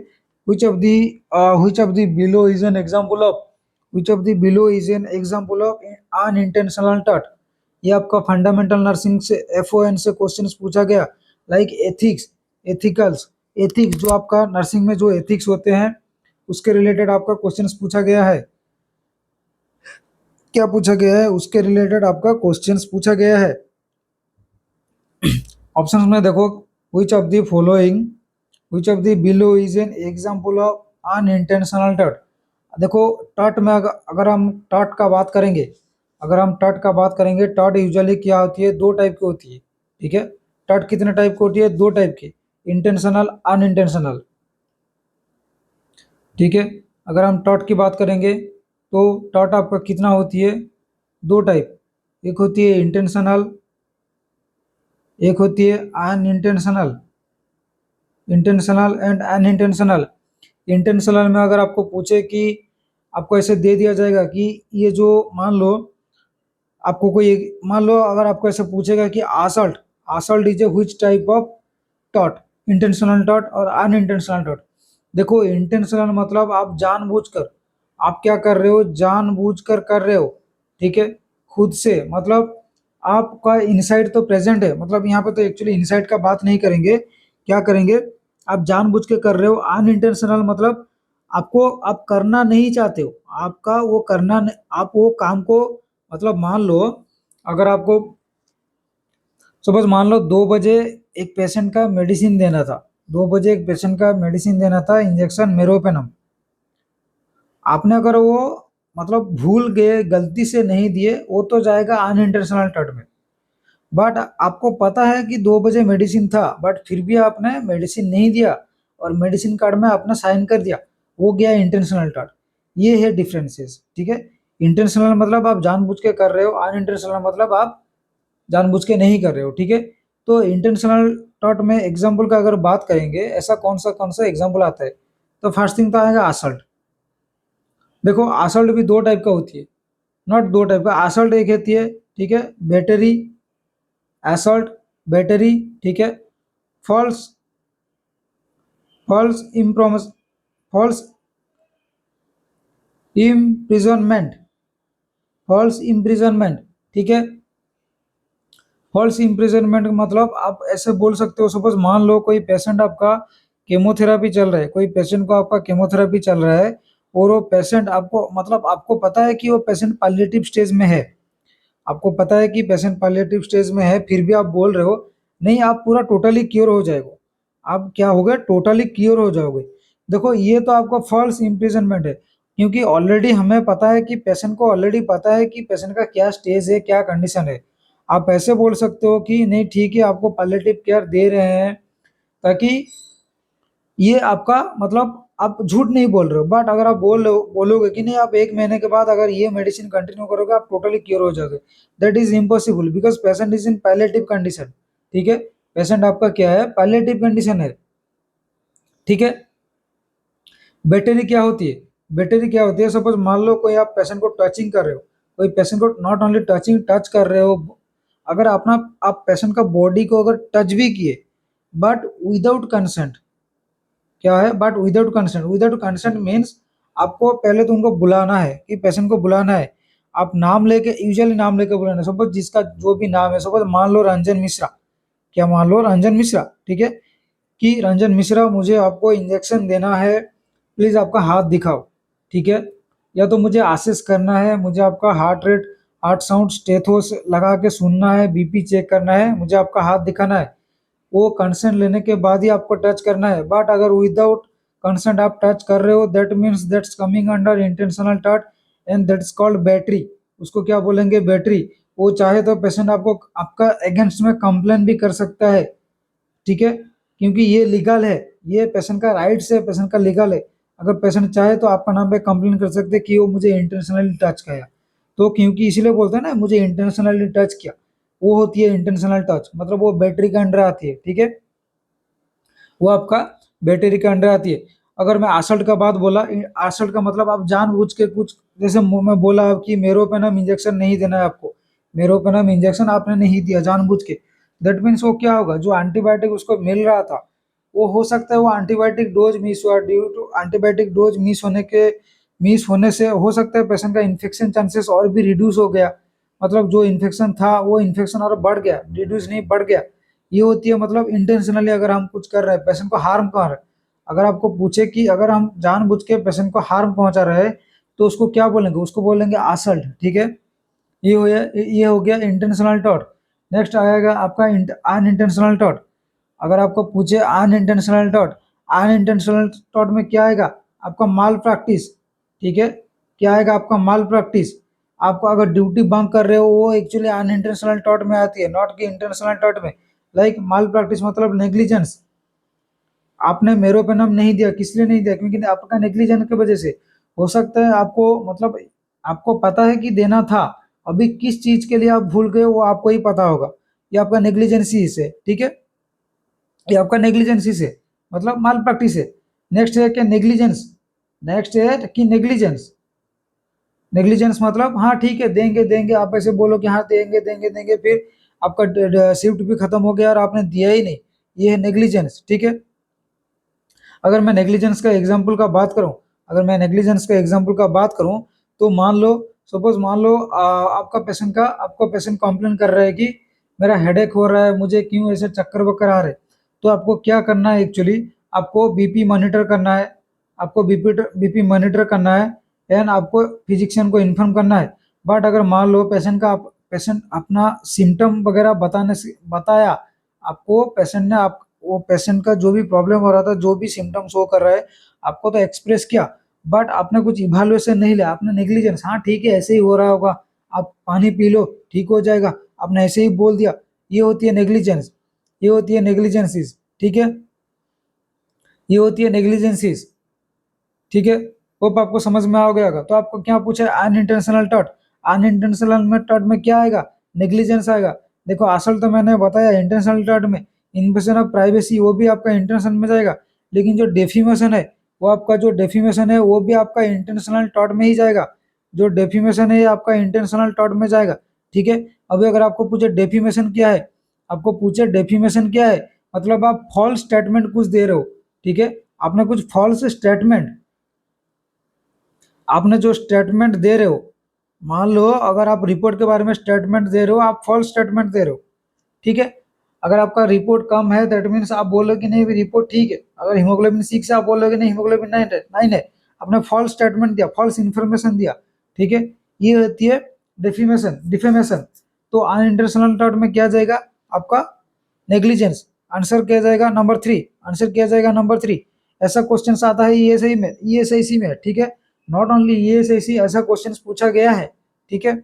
which of the below is an example of, which of the below is an example of unintentional tort। ये आपका फंडामेंटल नर्सिंग से FON से क्वेश्चन पूछा गया। लाइक एथिक्स, एथिकल्स, एथिक्स जो आपका नर्सिंग में जो एथिक्स होते हैं उसके रिलेटेड आपका क्वेश्चन पूछा गया है। क्या पूछा गया है? उसके रिलेटेड आपका क्वेश्चन पूछा गया है। ऑप्शंस में देखो, which of the following, which of the below is an example of unintentional tort। देखो टॉट में अगर हम टॉट का बात करेंगे, टॉट यूजुअली क्या होती है, दो टाइप की होती है, ठीक है। टॉट कितने टाइप की होती है, दो टाइप की, इंटेंशनल अनइंटेंशनल, ठीक है। अगर हम टॉट की बात करेंगे तो टॉट आपका कितना होती है, दो टाइप, एक होती है इंटेंशनल, एक होती है unintentional, intentional and unintentional. Intentional में अगर आपको पूछे कि आपको ऐसे दे दिया जाएगा कि ये जो, मान लो आपको कोई, मान लो अगर आपको ऐसे पूछेगा कि आसल्ट, आसल्ट is a which type of taught, intentional taught और अनइंटेंशनल टॉट। देखो इंटेंशनल मतलब आप जानबूझकर, आप क्या कर रहे हो, जानबूझकर कर रहे हो, ठीक है, खुद से, मतलब आपका इनसाइट तो प्रेजेंट है, मतलब यहाँ पे तो एक्चुअली इनसाइट का बात नहीं करेंगे, क्या करेंगे, आप जानबूझ के कर रहे हो। अनइंटेंशनल मतलब आपको, आप करना नहीं चाहते हो, आपका वो आप वो काम को, मतलब मान लो अगर आपको, सपोज मान लो 2 बजे एक पेशेंट का मेडिसिन देना था, 2 बजे एक पेशेंट का मेडिसिन देना था, इंजेक्शन मेरोपेनम, आपने अगर वो मतलब भूल गए, गलती से नहीं दिए, वो तो जाएगा अनइंटेंशनल टर्ट में। बट आपको पता है कि 2 बजे मेडिसिन था, बट फिर भी आपने मेडिसिन नहीं दिया और मेडिसिन कार्ड में आपने साइन कर दिया, वो गया इंटेंशनल टर्ट। ये है डिफरेंसेस, ठीक है। इंटेंशनल मतलब आप जानबूझ के कर रहे हो, अनइंटेंशनल मतलब आप जानबूझ के नहीं कर रहे हो, ठीक है। तो इंटेंशनल टॉट में एग्जाम्पल का अगर बात करेंगे, ऐसा कौन सा एग्जाम्पल आता है, तो फर्स्ट थिंग तो आएगा असल्ट। देखो असल्ट भी दो टाइप का होती है, नॉट दो टाइप का, असल्ट एक होती है, ठीक है, बैटरी, असल्ट, बैटरी, ठीक है, false, false imprisonment, false imprisonment, false imprisonment, ठीक है। फॉल्स इम्प्रिजनमेंट मतलब आप ऐसे बोल सकते हो, सपोज मान लो कोई पेशेंट आपका केमोथेरापी चल रहा है, कोई पेशेंट को आपका केमोथेरापी चल रहा है, और वो पेशेंट आपको, मतलब आपको पता है कि वो पेशेंट पैलिएटिव स्टेज में है, आपको पता है कि पेशेंट पैलिएटिव स्टेज में है, फिर भी आप बोल रहे हो नहीं आप पूरा टोटली क्योर हो जाएगा, आप क्या हो गए, टोटली क्योर हो जाओगे। देखो ये तो आपका फॉल्स इम्प्रिजनमेंट है, क्योंकि ऑलरेडी हमें पता है कि पेशेंट को ऑलरेडी पता है कि पेशेंट का क्या स्टेज है, क्या कंडीशन है। आप ऐसे बोल सकते हो कि नहीं ठीक है, आपको पैलिएटिव केयर दे रहे हैं, ताकि ये आपका, मतलब आप झूठ नहीं बोल रहे हो। बट अगर आप बोलोगे कि नहीं आप 1 महीने के बाद अगर ये मेडिसिन कंटिन्यू करोगे आप टोटली क्योर हो जाओगे, that is impossible, because patient is in palliative condition, ठीक है। पेशेंट आपका क्या है, पैलिएटिव कंडीशन है, ठीक है। बैटरी क्या होती है, बैटरी क्या होती है, सपोज मान लो कोई आप पेशेंट को टचिंग कर रहे हो, कोई पेशेंट को नॉट ओनली टच कर रहे हो, अगर अपना आप पेशेंट का बॉडी को अगर टच भी किए, बट विदाउट कंसेंट, क्या है, but without consent, without consent means आपको पहले तो उनको बुलाना है, कि पेशेंट को बुलाना है, आप नाम लेके, यूजुअली नाम लेके बुलाना है, सपोज जिसका जो भी नाम है, सपोज मान लो रंजन मिश्रा, क्या मान लो रंजन मिश्रा, ठीक है, कि रंजन मिश्रा मुझे आपको इंजेक्शन देना है, प्लीज आपका हाथ दिखाओ, ठीक है। या तो मुझे असेस करना है, मुझे आपका हार्ट रेट, हार्ट साउंड स्टेथोस लगा के सुनना है, बीपी चेक करना है, मुझे आपका हाथ दिखाना है, वो कंसेंट लेने के बाद ही आपको टच करना है। बट अगर विदाउट कंसेंट आप टच कर रहे हो, that means that's coming under intentional touch, and that's called battery, उसको क्या बोलेंगे, बैटरी। वो चाहे तो पेशेंट आपको, आपका अगेंस्ट में कंप्लेन भी कर सकता है, ठीक है, क्योंकि ये लीगल है, ये पेशेंट का राइट्स है, पेशेंट का लीगल है। अगर पेशेंट चाहे तो आपका नाम पे कंप्लेन कर सकते हैं कि वो मुझे इंटेंशनली टच किया, तो क्योंकि इसीलिए बोलते हैं ना मुझे इंटेंशनली टच किया, वो होती है इंटेंशनल टच, मतलब वो बैटरी के अंडर आती है, ठीक है, वो आपका बैटरी के अंडर आती है। अगर मैं असल्ट का बात बोला, असल्ट का मतलब आप जानबूझ के कुछ, जैसे मुंह में बोला कि मेरोपेनम इंजेक्शन नहीं देना है आपको, मेरोपेनम इंजेक्शन आपने नहीं दिया जानबूझ के, दैट मीन्स वो क्या होगा, जो एंटीबायोटिक उसको मिल रहा था, वो हो सकता है वो एंटीबायोटिक डोज मिस हुआ, due to antibiotic dose miss होने से हो सकता है पेशेंट का इन्फेक्शन चांसेस और भी रिड्यूस हो गया, मतलब जो इन्फेक्शन था वो इन्फेक्शन और बढ़ गया, रिड्यूस नहीं बढ़ गया। ये होती है मतलब इंटेंशनली अगर हम कुछ कर रहे हैं, पेशेंट को हार्म कर रहे हैं। अगर आपको पूछे कि अगर हम जानबूझ के पेशेंट को हार्म पहुंचा रहे हैं, तो उसको क्या बोलेंगे, उसको बोलेंगे असल्ट, ठीक है। ये हो गया इंटेंशनल टॉट। नेक्स्ट आएगा आपका अनइंटेंशनल टॉट। अगर आपको पूछे अनइंटेंशनल टॉट, अनइंटेंशनल टॉट में क्या आएगा, आपका माल प्रैक्टिस, ठीक है। क्या आएगा आपका माल प्रैक्टिस। आपको अगर ड्यूटी बंक कर रहे हो वो एक्चुअली अनइंटेंशनल टॉर्ट में आती है, नॉट कि इंटेंशनल टॉर्ट में। लाइक माल प्रैक्टिस मतलब नेग्लिजेंस। आपने मेरो पे नाम नहीं दिया, किस लिए नहीं दिया, क्योंकि आपका नेग्लिजेंस की वजह से। हो सकता है आपको मतलब आपको पता है कि देना था, अभी किस चीज के लिए आप भूल गए वो आपको ही पता होगा। ये आपका नेग्लिजेंसी से, ठीक है, ये आपका नेग्लिजेंसी से मतलब माल प्रैक्टिस है। नेक्स्ट है क्या नेग्लिजेंस, नेक्स्ट है कि नेग्लिजेंस। नेग्लिजेंस मतलब हाँ ठीक है देंगे देंगे, आप ऐसे बोलो कि हाँ देंगे देंगे देंगे, फिर आपका शिफ्ट भी खत्म हो गया और आपने दिया ही नहीं, ये है नेग्लिजेंस, ठीक है। अगर मैं नेग्लिजेंस का एग्जाम्पल का बात करूं, अगर मैं नेग्लिजेंस का एग्जाम्पल का बात करूं, तो मान लो, सपोज मान लो आपका पेशेंट कंप्लेन कर रहा है कि मेरा हेडेक हो रहा है, मुझे क्यों ऐसे चक्कर वक्कर आ रहे। तो आपको क्या करना है एक्चुअली, आपको बीपी मॉनिटर करना है, आपको बीपी मॉनिटर करना है, एंड आपको फिजिशियन को इन्फॉर्म करना है। बट अगर मान लो पेशेंट अपना सिम्टम वगैरह बताने से बताया, आपको पेशेंट ने आप वो पेशेंट का जो भी प्रॉब्लम हो रहा था, जो भी सिम्टम शो कर रहा है, आपको तो एक्सप्रेस किया, बट आपने कुछ इवैल्यूएशन नहीं लिया, आपने नेग्लिजेंस, हाँ ठीक है ऐसे ही हो रहा होगा, आप पानी पी लो ठीक हो जाएगा, आपने ऐसे ही बोल दिया, ये होती है नेग्लिजेंस, ये होती है नेग्लिजेंसीज, ठीक है, ये होती है नेग्लिजेंसीज, ठीक है। होप आपको समझ में आ गया होगा। तो आपको क्या पूछा है, अनइंटेंशनल टॉट, अनइंटेंशनल में टॉट में क्या आएगा, नेग्लिजेंस आएगा। देखो असल तो मैंने बताया इंटेंशनल टॉट में इन्वेजन ऑफ प्राइवेसी, वो भी आपका इंटेंशन में जाएगा, लेकिन जो डेफिमेशन है वो आपका, जो डेफिमेशन है वो भी आपका इंटेंशनल टॉट में ही जाएगा, जो डेफिमेशन है ये आपका इंटेंशनल टॉट में जाएगा, ठीक है। अभी अगर आपको पूछे डेफिमेशन क्या है, आपको पूछे डेफिमेशन क्या है, मतलब आप फॉल्स स्टेटमेंट कुछ दे रहे हो, ठीक है, आपने कुछ फॉल्स स्टेटमेंट, आपने जो स्टेटमेंट दे रहे हो, मान लो अगर आप रिपोर्ट के बारे में स्टेटमेंट दे रहे हो, आप फॉल्स स्टेटमेंट दे रहे हो, ठीक है। अगर आपका रिपोर्ट कम है दैट मीन्स आप बोलो कि नहीं रिपोर्ट ठीक है, अगर हीमोग्लोबिन 6 है आप बोलोगे नहीं हीमोग्लोबिन 9 है, आपने फॉल्स स्टेटमेंट दिया, फॉल्स इन्फॉर्मेशन दिया, ठीक है। ये होती है डिफेमेशन, डिफेमेशन। तो अनइंटेंशनल टॉर्ट में क्या जाएगा आपका, नेग्लिजेंस। आंसर क्या जाएगा नंबर 3, आंसर क्या जाएगा नंबर 3। ऐसा क्वेश्चन आता है ईएसआई में, ईएसआईसी में, ठीक है, नॉट ओनली ईएसआईसी, ऐसा क्वेश्चन पूछा गया है, ठीक है।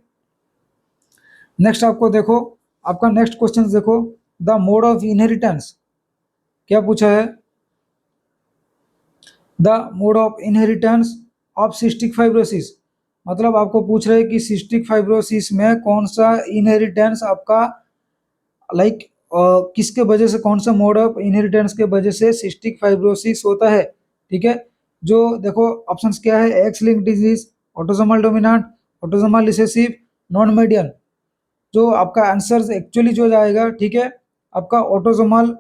नेक्स्ट आपको देखो, आपका नेक्स्ट क्वेश्चन देखो, द मोड ऑफ इनहेरिटेंस, क्या पूछा है, the mode of inheritance of cystic fibrosis, मतलब आपको पूछ रहे हैं कि सिस्टिक फाइब्रोसिस में कौन सा इनहेरिटेंस आपका, लाइक किसके वजह से, कौन सा मोड ऑफ इनहेरिटेंस के वजह से सिस्टिक फाइब्रोसिस होता है, ठीक है। जो देखो ऑप्शंस क्या है, x link disease, autosomal dominant, autosomal recessive, non median. जो आपका आंसर एक्चुअली जो जाएगा, ठीक है, आपका ऑटोसोमल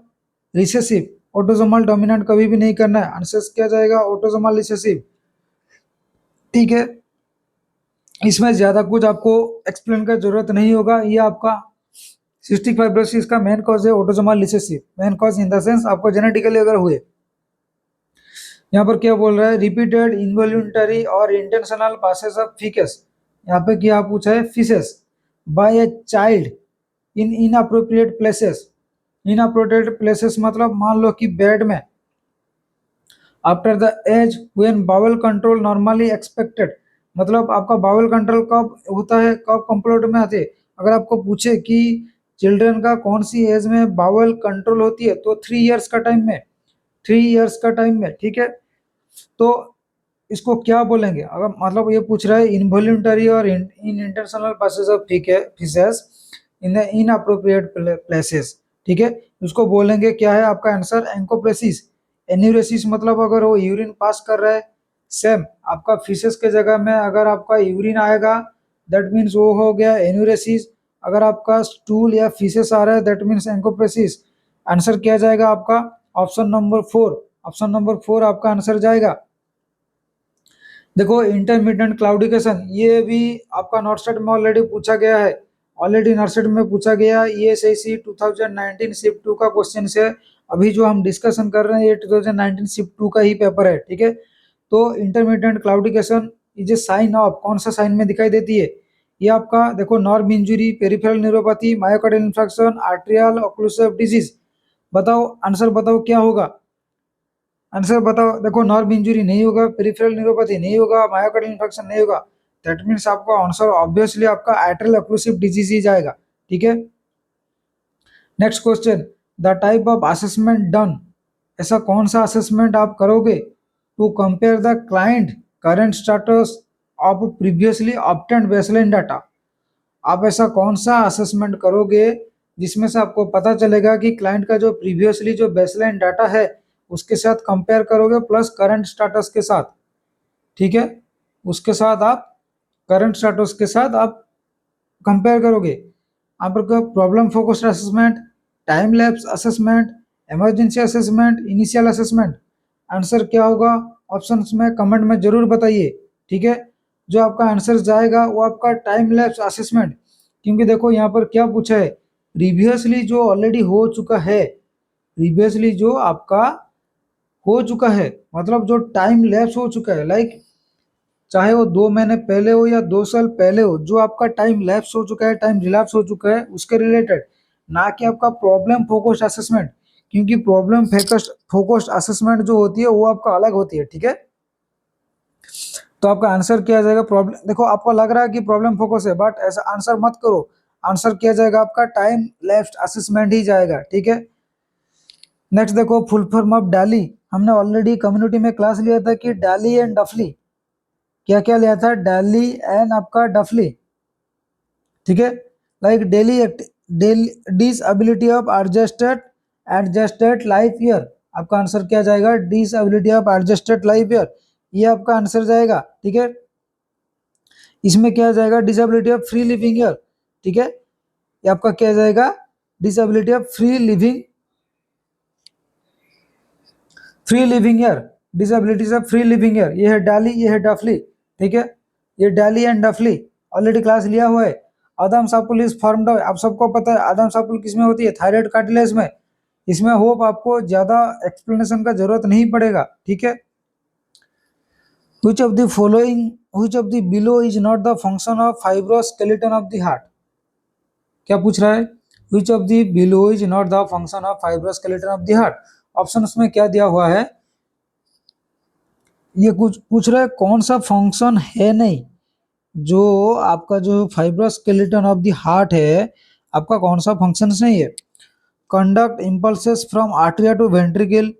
रिसेसिव, ऑटोसोमल डोमिनेंट कभी भी नहीं करना है, आंसर क्या जाएगा ऑटोसोमल रिसेसिव, ठीक है। इसमें ज्यादा कुछ आपको एक्सप्लेन का जरूरत नहीं होगा, ये आपका सिस्टिक फाइब्रोसिस का मेन कॉज है autosomal recessive, main cause in the sense आपको जेनेटिकली अगर हुए। यहाँ पर क्या बोल रहा है, रिपीटेड इनवॉल्यूंटरी और इंटेंशनल पासेस ऑफ फीकस, यहाँ पे क्या पूछा है, faeces by a child in inappropriate places. Inappropriate places मतलब मान लो कि बेड में, after the age when bowel control normally expected, मतलब आपका बाउल कंट्रोल कब होता है, कब कंप्लीट में आते हैं। अगर आपको पूछे कि चिल्ड्रन का कौन सी एज में बाउल कंट्रोल होती है, तो 3 इयर्स का टाइम में, 3 इयर्स का टाइम में, ठीक है। तो इसको क्या बोलेंगे, अगर मतलब ये पूछ रहा है इनवॉल्यूंटरी और in intentional passes of faeces in the inappropriate places, ठीक है, उसको बोलेंगे क्या है आपका आंसर, एंकोप्रेसिस। एन्यूरेसिस मतलब अगर वो यूरिन पास कर रहा है, सेम आपका फीसेस के जगह में अगर आपका यूरिन आएगा दैट मीन्स वो हो गया एन्यूरेसिस। अगर आपका स्टूल या फीसेस आ रहा है दैट मीन्स एंकोप्रेसिस। आंसर क्या जाएगा आपका, ऑप्शन नंबर 4, ऑप्शन नंबर 4 आपका आंसर जाएगा। देखो इंटरमीडिएट क्लाउडिकेशन, ये भी आपका नॉर्थ स्टेट में ऑलरेडी पूछा गया है, ऑलरेडी नॉर्थ स्टेट में पूछा गया, ये एसआईसी 2019 शिफ्ट 2 का क्वेश्चन है। अभी जो हम डिस्कशन कर रहे हैं ये 2019 शिफ्ट 2 का ही पेपर है, ठीक है। तो intermediate claudication is a sign of, कौन सा साइन में दिखाई देती है, ये आपका देखो nerve injury, peripheral neuropathy, myocardial infraction, arterial occlusive disease. बताओ आंसर बताओ क्या होगा, आंसर बताओ। देखो, नर्व इंजरी नहीं होगा, पेरिफेरल न्यूरोपैथी नहीं होगा, मायोकार्डियल इन्फेक्शन नहीं होगा। दैट मीन्स आपका आंसर ऑब्वियसली आपका एट्रियल ओक्लूसिव डिजीज ही जाएगा। ठीक है। Next question, the type of assessment done, ऐसा कौन सा असेसमेंट आप करोगे to compare the client current status of previously obtained baseline data. आप ऐसा कौन सा असेसमेंट करोगे जिसमें से आपको पता चलेगा कि क्लाइंट का जो प्रीवियसली जो बेसलाइन डाटा है उसके साथ कंपेयर करोगे प्लस करंट स्टेटस के साथ। ठीक है, उसके साथ आप करंट स्टेटस के साथ आप कंपेयर करोगे। आपका problem focused assessment, time lapse assessment, emergency assessment, initial assessment. Answer क्या होगा ऑप्शंस में कमेंट में जरूर बताइए। ठीक है, जो आपका आंसर जाएगा वो आपका टाइम लैप्स असेसमेंट, क्योंकि देखो यहाँ पर क्या पूछा है, प्रीवियसली जो ऑलरेडी हो चुका है, प्रीवियसली जो आपका हो चुका है मतलब जो टाइम लैप्स हो चुका है, लाइक चाहे वो 2 महीने पहले हो या 2 साल पहले हो, जो आपका टाइम लैप्स हो चुका है, टाइम रिलैप्स हो चुका है उसके रिलेटेड, ना कि आपका प्रॉब्लम फोकस्ड असेसमेंट, क्योंकि प्रॉब्लम फोकस्ड असेसमेंट जो होती है वो आपका अलग होती है। ठीक है, तो आपका आंसर किया जाएगा प्रॉब्लम। देखो, आपको लग रहा है कि प्रॉब्लम फोकस है, बट ऐसा आंसर मत करो। आंसर किया जाएगा आपका टाइम लैप्स असेसमेंट ही जाएगा। ठीक है। नेक्स्ट देखो, फुल फॉर्म ऑफ डाली। हमने ऑलरेडी कम्युनिटी में क्लास लिया था कि डाली एंड डफली, क्या क्या लिया था, डाली एंड आपका डफली। ठीक है, like daily disability of adjusted life year. आपका आंसर क्या जाएगा, disability of adjusted life year, ये आपका आंसर जाएगा। ठीक है, इसमें क्या जाएगा, disability of free living year. ठीक है, ये आपका क्या जाएगा, disability of free living year, disabilities of free living year. ये है डाली, ये है डफली। ठीक है, ये डाली एंड डफली ऑलरेडी क्लास लिया हुआ है। आदम सापुल इज फॉर्म्ड, आप सबको पता है आदम सापुल किसमें होती है, थायराइड कार्टिलेज में। इसमें होप आपको ज्यादा एक्सप्लेनेशन का जरूरत नहीं पड़ेगा। ठीक है, which of the following which of the below is not the function of fibroskeleton of the heart। क्या पूछ रहा है, which of the below is not the function of fibroskeleton of the heart। Option में क्या दिया हुआ है, ये कुछ पूछ रहा है कौन सा फंक्शन है नहीं, जो आपका जो फाइब्रोस्केलेटन ऑफ द हार्ट है आपका कौन सा फंक्शन नहीं है। Conduct impulses from atria to ventricle,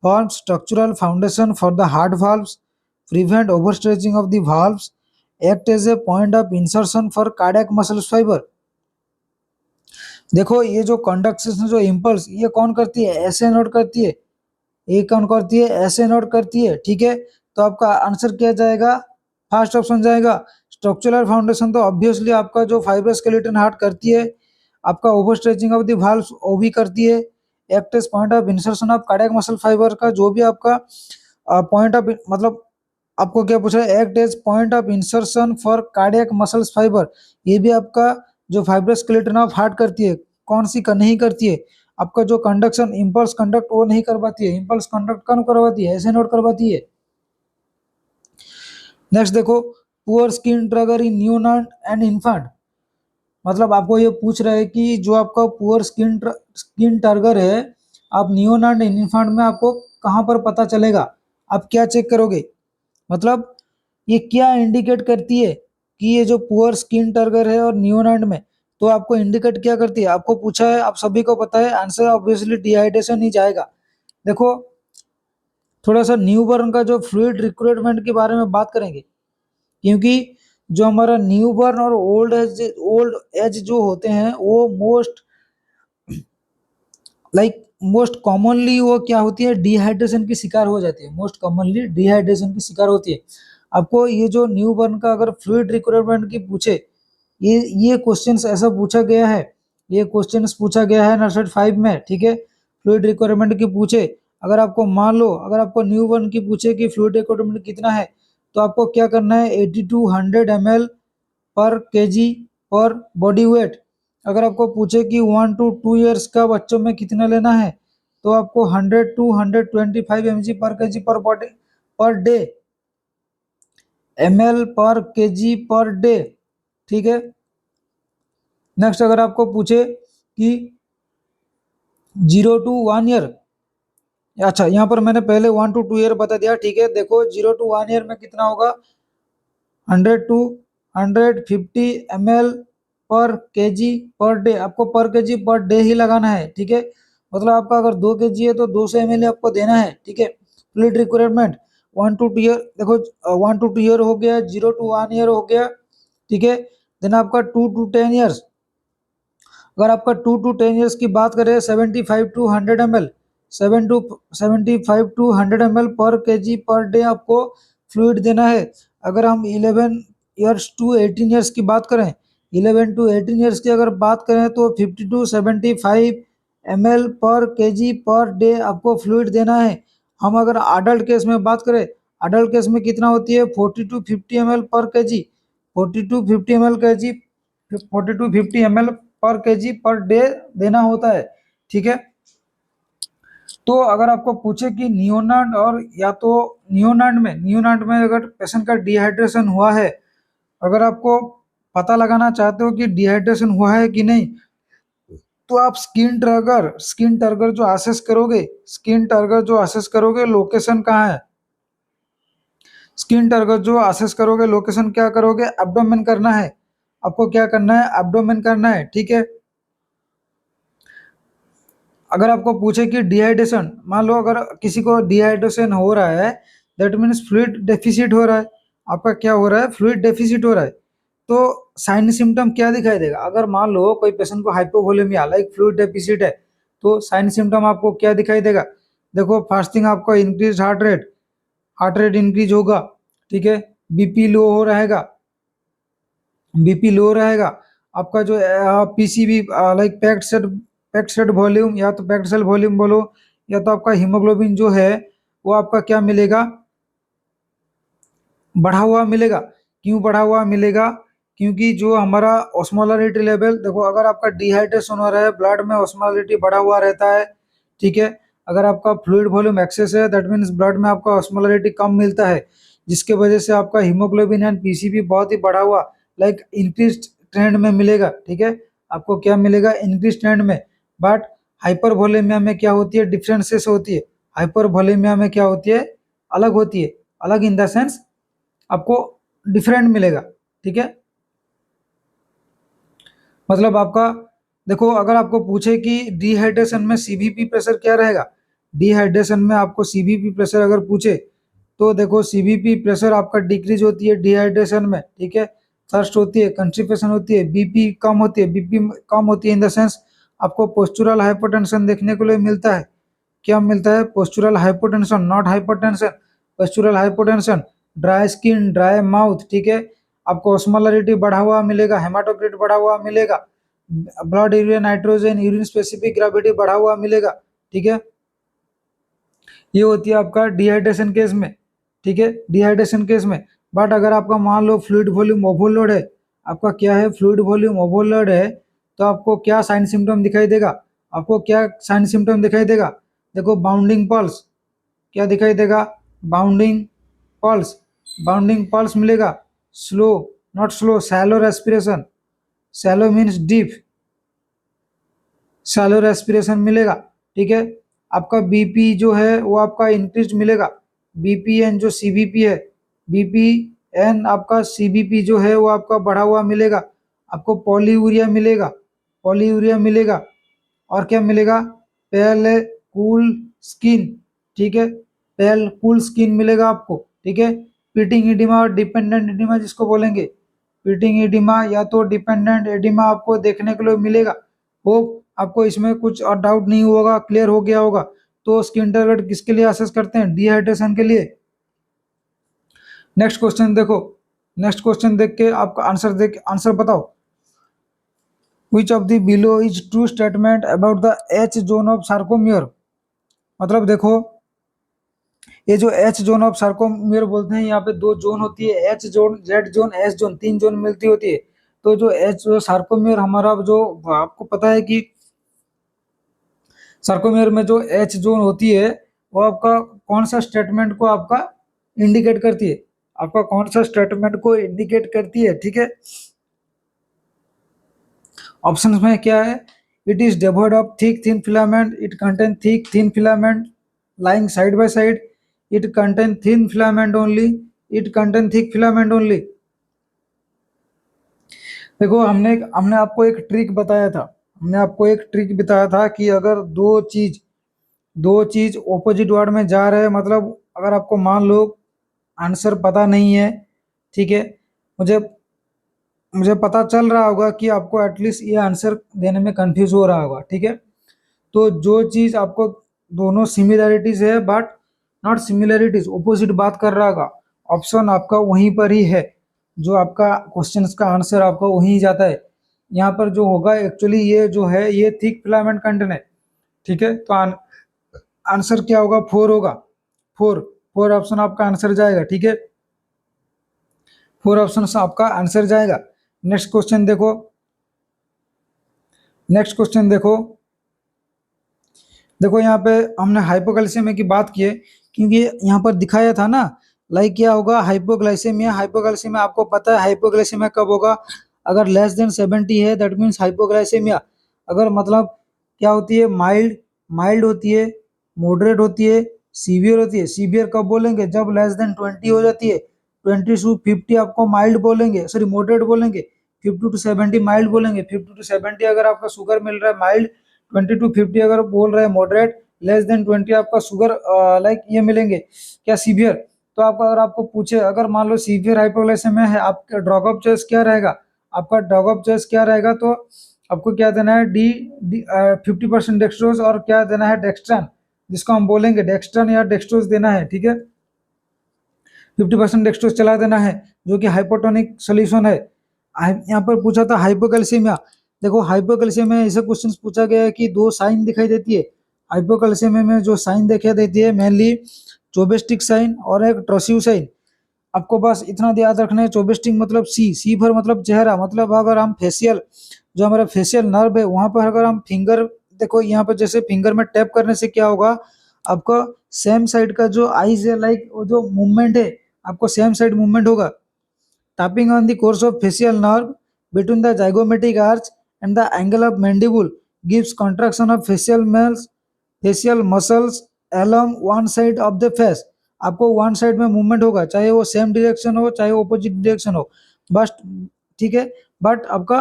form structural foundation for the heart valves, prevent overstretching of the valves, act as a point of insertion for cardiac muscle fiber। देखो, ये जो कंडक्शन जो इम्पल्स ये कौन करती है, ऐसे नोट करती है, ये कौन करती है, ऐसे नोट करती है। ठीक है, तो आपका आंसर क्या जाएगा, फर्स्ट ऑप्शन जाएगा। स्ट्रक्चरल फाउंडेशन तो ऑब्वियसली आपका जो फाइब्रोस्केलेटन हार्ट करती है, आपका over stretching of the valves वो भी करती है। Act as point of insertion of cardiac muscle fibre का जो भी आपका पॉइंट ऑफ मतलब आपको क्या पूछ रहा है, act as point of insertion for cardiac muscles fibre, ये भी आपका जो फाइब्रोस्केलेटन ऑफ हार्ट करती है। कौन सी का नहीं करती है, आपका जो कंडक्शन इम्पल्स कंडक्ट वो नहीं करवाती है, इम्पल्स कंडक्ट कौन करवाती है, ऐसे नोट करवाती है। नेक्स्ट देखो, poor skin turgor in neonate and infant, मतलब आपको ये पूछ रहा है कि जो आपका पुअर स्किन टर्गर है, आप नियोनाट एंड इन्फेंट में आपको कहाँ पर पता चलेगा, आप क्या चेक करोगे, मतलब ये क्या इंडिकेट करती है कि ये जो पुअर स्किन टर्गर है और नियोनाट में, तो आपको इंडिकेट क्या करती है, आपको पूछा है, आप सभी को पता है, आंसर ऑब्वियसली डिहाइड्रेशन ही जाएगा। देखो, थोड़ा सा न्यूबॉर्न का जो फ्लूइड रिक्रूटमेंट के बारे में बात करेंगे, क्योंकि जो हमारा न्यूबॉर्न और ओल्ड एज जो होते हैं वो मोस्ट कॉमनली वो क्या होती है, डिहाइड्रेशन की शिकार हो जाती है, मोस्ट कॉमनली डिहाइड्रेशन की शिकार होती है। आपको ये जो न्यूबॉर्न का अगर फ्लूइड रिक्वायरमेंट की पूछे, ये क्वेश्चंस ऐसा पूछा गया है, ये क्वेश्चंस पूछा गया है नर्सरी 5 में। ठीक है, फ्लूइड रिक्वायरमेंट की पूछे, अगर आपको मान लो अगर आपको न्यूबॉर्न की पूछे कि फ्लूइड रिक्वायरमेंट कितना है, तो आपको क्या करना है, 80 टू 100 ml पर केजी पर बॉडी वेट। अगर आपको पूछे कि 1 to 2 years का बच्चों में कितना लेना है, तो आपको 100 to 125 mg पर केजी पर बॉडी पर डे, ml पर केजी पर डे। ठीक है, नेक्स्ट अगर आपको पूछे कि 0 to 1 year अच्छा, यहाँ पर मैंने पहले 1 to 2 ईयर बता दिया, ठीक है। देखो 0 to 1 ईयर में कितना होगा, 100 to 150 ml पर केजी पर डे, आपको पर केजी पर डे ही लगाना है, ठीक है। मतलब आपका अगर 2 केजी है तो 200 ml आपको देना है, ठीक है। फ्लूइड रिक्वायरमेंट 1 to 2 ईयर, देखो 1 to 2 ईयर हो गया, 0 to 1 ईयर हो गया, ठीक है। देन आपका 2 to 10 ईयर्स, अगर आपका 2 to 10 ईयर्स की बात करें, 75 to 100 ml, 75 to 100 ml पर केजी पर डे आपको फ्लूइड देना है। अगर हम 11 ईयर्स टू 18 ईयर्स की बात करें, 11 to 18 ईयर्स की अगर बात करें तो 50 to 75 ml पर केजी पर डे आपको फ्लूइड देना है। हम अगर अडल्ट केस में बात करें, अडल्ट केस में कितना होती है, 40 to 50 ml पर KG, 40 to 50 ml KG, 40 to 50 ml पर केजी पर डे देना होता है, ठीक है। तो अगर आपको पूछे कि नियोनाट और या तो नियोनाट में अगर पेशेंट का डिहाइड्रेशन हुआ है, अगर आपको पता लगाना चाहते हो कि डिहाइड्रेशन हुआ है कि नहीं, तो आप स्किन टर्गर जो असेस करोगे, लोकेशन कहाँ है, स्किन टर्गर जो असेस करोगे लोकेशन क्या करोगे, एब्डोमेन करना है। आपको क्या करना है, एब्डोमेन करना है, ठीक है। अगर आपको पूछे कि डिहाइड्रेशन, मान लो अगर किसी को डिहाइड्रेशन हो रहा है, दैट मीन्स फ्लूइड डेफिसिट हो रहा है। आपका क्या हो रहा है, फ्लूइड डेफिसिट हो रहा है। तो साइन सिम्टम क्या दिखाई देगा, अगर मान लो कोई पेशेंट को हाइपोवोलेमिया लाइक फ्लूइड डेफिसिट है, तो साइन सिम्टम आपको क्या दिखाई देगा। देखो फर्स्ट थिंग आपको इंक्रीज हार्ट रेट इंक्रीज होगा, ठीक है। बीपी लो हो रहेगा, बीपी लो रहेगा। आपका जो PCB like packed set volume, या तो पैक्ड सेल वॉल्यूम बोलो, या तो आपका हीमोग्लोबिन जो है वो आपका क्या मिलेगा, बढ़ा हुआ मिलेगा। क्यों बढ़ा हुआ मिलेगा, क्योंकि जो हमारा ऑस्मोलरिटी लेवल, देखो अगर आपका डिहाइड्रेशन हो रहा है, ब्लड में ऑस्मोलरिटी बढ़ा हुआ रहता है, ठीक है। अगर आपका फ्लूइड वॉल्यूम एक्सेस है, दैट मीन्स ब्लड में आपका ऑस्मोलरिटी कम मिलता है, जिसके वजह से आपका हीमोग्लोबिन एंड पीसीबी बहुत ही बढ़ा हुआ लाइक इंक्रीज ट्रेंड में मिलेगा, ठीक है। आपको क्या मिलेगा, इंक्रीज ट्रेंड में। बट हाइपर वोलेमिया में क्या होती है, डिफरेंसेस होती है। हाइपर वोलेमिया में क्या होती है, अलग होती है, अलग इन द सेंस आपको डिफरेंट मिलेगा, ठीक है। मतलब आपका, देखो अगर आपको पूछे कि डिहाइड्रेशन में सीबीपी प्रेशर क्या रहेगा, डिहाइड्रेशन में आपको सीबीपी प्रेशर अगर पूछे, तो देखो सीबीपी प्रेशर आपका डिक्रीज होती है डिहाइड्रेशन में, ठीक है। थर्स्ट होती है, कंस्टिपेशन होती है, बीपी कम होती है, बीपी कम होती है इन द सेंस आपको पोस्चुरल हाइपोटेंशन देखने को लिए मिलता है। क्या मिलता है, postural hypotension, not hypotension, postural hypotension. Dry skin, dry mouth, ठीक है। आपको ऑस्मोलरिटी बढ़ा हुआ मिलेगा, हेमाटोक्रिट बढ़ा हुआ मिलेगा, blood urea nitrogen urine specific gravity बढ़ा हुआ मिलेगा, ठीक है। ये होती है आपका डिहाइड्रेशन केस में, ठीक है, डिहाइड्रेशन केस में। बट अगर आपका मान लो फ्लूइड वॉल्यूम ओवरलोड है, आपका क्या है, फ्लूइड वॉल्यूम ओवरलोड है, तो आपको क्या साइन सिम्टम दिखाई देगा, आपको क्या साइन सिम्टम दिखाई देगा। देखो बाउंडिंग पल्स, क्या दिखाई देगा, बाउंडिंग पल्स, बाउंडिंग पल्स मिलेगा। Slow, not slow, shallow respiration, shallow means deep, shallow respiration मिलेगा, ठीक है। आपका बीपी जो है वो आपका इंक्रीज मिलेगा, बीपी एन जो सीबीपी है, बीपी एन आपका सीबीपी जो है वो आपका बढ़ा हुआ मिलेगा। आपको पॉलीयूरिया मिलेगा, पॉलीयूरिया मिलेगा। और क्या मिलेगा, पेल कूल स्किन, ठीक है, पेल कूल स्किन मिलेगा आपको, ठीक है। पीटिंग एडिमा और डिपेंडेंट एडिमा जिसको बोलेंगे, पीटिंग एडिमा या तो डिपेंडेंट एडिमा आपको देखने के लिए मिलेगा। होप आपको इसमें कुछ और डाउट नहीं होगा, क्लियर हो गया होगा। तो स्किन टारगेट किसके लिए असेस करते हैं, डिहाइड्रेशन के लिए। नेक्स्ट क्वेश्चन देखो, नेक्स्ट क्वेश्चन देख के आपका आंसर बताओ। Which of the below is true statement about the H zone of sarcomere. मतलब देखो, ये जो एच जोन ऑफ सार्कोमियर बोलते हैं, यहाँ पे दो जोन होती है, H zone, Z zone, S zone, तीन जोन मिलती होती है। तो जो एच जो सार्कोमियर हमारा जो, आपको पता है कि सार्कोमियर में जो एच जोन होती है, वो आपका कौन सा स्टेटमेंट को आपका इंडिकेट करती है, आपका कौन सा स्टेटमेंट को इंडिकेट करती है, ठीक है। ऑप्शन में क्या है, it is devoid of thick thin filament, it contain thick thin filament, lying side by side, it contain thin filament only, it contain thick filament only. देखो हमने हमने आपको एक ट्रिक बताया था, हमने आपको एक ट्रिक बताया था कि अगर दो चीज ऑपोजिट वर्ड में जा रहे हैं, मतलब अगर आपको मान लो आंसर पता नहीं है, ठीक है, मुझे मुझे पता चल रहा होगा कि आपको एटलीस्ट ये आंसर देने में कंफ्यूज हो रहा होगा, ठीक है। तो जो चीज आपको दोनों सिमिलैरिटीज है बट नॉट सिमिलैरिटीज, ऑपोजिट बात कर रहा होगा, ऑप्शन आपका वहीं पर ही है, जो आपका क्वेश्चन का आंसर आपका वहीं जाता है। यहाँ पर जो होगा एक्चुअली ये जो है ये थिक फिलामेंट कंटेंट है, ठीक है। तो आंसर क्या होगा, 4 होगा, 4 4 ऑप्शन आपका आंसर जाएगा, ठीक है। 4 ऑप्शन से आपका आंसर जाएगा। नेक्स्ट क्वेश्चन देखो, नेक्स्ट क्वेश्चन देखो, देखो यहाँ पे हमने हाइपोकैल्सियमिया की बात की है, क्योंकि यहाँ पर दिखाया था ना, लाइक क्या होगा हाइपोग्लाइसेमिया। हाइपोग्लाइसेमिया आपको पता है हाइपोग्लाइसेमिया कब होगा, अगर लेस देन 70 है दैट मीन्स हाइपोग्लाइसेमिया। अगर मतलब क्या होती है, माइल्ड माइल्ड होती है, मॉडरेट होती है, सीवियर होती है। सीवियर कब बोलेंगे, जब लेस देन 20 हो जाती है, 20 टू 50 आपको माइल्ड बोलेंगे, सॉरी मॉडरेट बोलेंगे, 50 टू 70 माइल्ड बोलेंगे। 50 टू 70 अगर आपका शुगर मिल रहा है माइल्ड, 20 टू 50 अगर बोल रहे हैं मॉडरेट, लेस देन 20 आपका शुगर लाइक ये मिलेंगे क्या, सीवियर। तो आपका अगर आपको पूछे, अगर मान लो सीवियर हाइपोग्लाइसेमिया है, आपका ड्रग ऑफ चॉइस क्या रहेगा, आपका ड्रग ऑफ चॉइस क्या रहेगा, तो आपको क्या देना है, डी 50% डेक्सट्रोज, और क्या देना है, डेक्स्ट्रान, जिसको हम बोलेंगे डेक्स्ट्रान या डेक्सट्रोज देना है, ठीक है। 50% डेक्सट्रोज चला देना है, जो कि हाइपोटोनिक सोल्यूशन है। यहाँ पर पूछा था हाइपोकैल्सियमिया। देखो हाइपोकैल्सियमिया में ऐसे क्वेश्चन पूछा गया है कि दो साइन दिखाई देती है। हाइपोकैल्सियमिया में जो साइन दिखाई देती है मेनली चोबेस्टिक साइन और एक ट्रोसिव साइन। आपको बस इतना याद रखना है, चोबेस्टिक मतलब सी पर मतलब चेहरा, मतलब अगर हम फेशियल, जो हमारा फेशियल नर्व है वहां पर अगर हम फिंगर, देखो यहाँ पर जैसे फिंगर में टैप करने से क्या होगा, आपका सेम साइड का जो आईज है, लाइक वो जो मूवमेंट है, आपको सेम साइड मूवमेंट होगा। Tapping on the course of facial nerve between the zygomatic arch and the angle of mandible gives contraction of facial muscles along one side of the face. आपको वन साइड में मूवमेंट होगा, चाहे वो सेम डायरेक्शन हो चाहे ऑपोजिट डायरेक्शन हो, बस ठीक है, बट आपका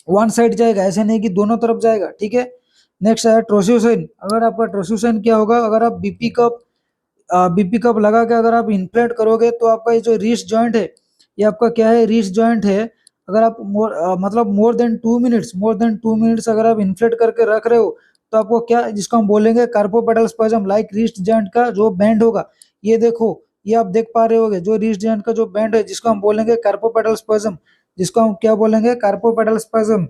वन साइड जाएगा, ऐसे नहीं कि दोनों तरफ जाएगा, ठीक है। नेक्स्ट है ट्रोसियोसाइन। अगर आपका ट्रोसियोसाइन क्या होगा, अगर आप बीपी कप लगा के अगर आप इन्फ्लेट करोगे तो आपका ये जो रिस्ट जॉइंट है, ये आपका क्या है, रिस्ट जॉइंट है। अगर आप मतलब मोर देन 2 मिनट्स अगर आप इन्फ्लेट करके रख रहे हो, तो आपको क्या, जिसको हम बोलेंगे carpopedal spasm, like wrist joint का जो बैंड होगा, ये देखो, ये आप देख पा रहे होगे, जो रिस्ट जॉइंट का जो बैंड है जिसको हम बोलेंगे कार्पोपेडल स्पैज्म, जिसको हम क्या बोलेंगे, कार्पोपेडल स्पैज्म।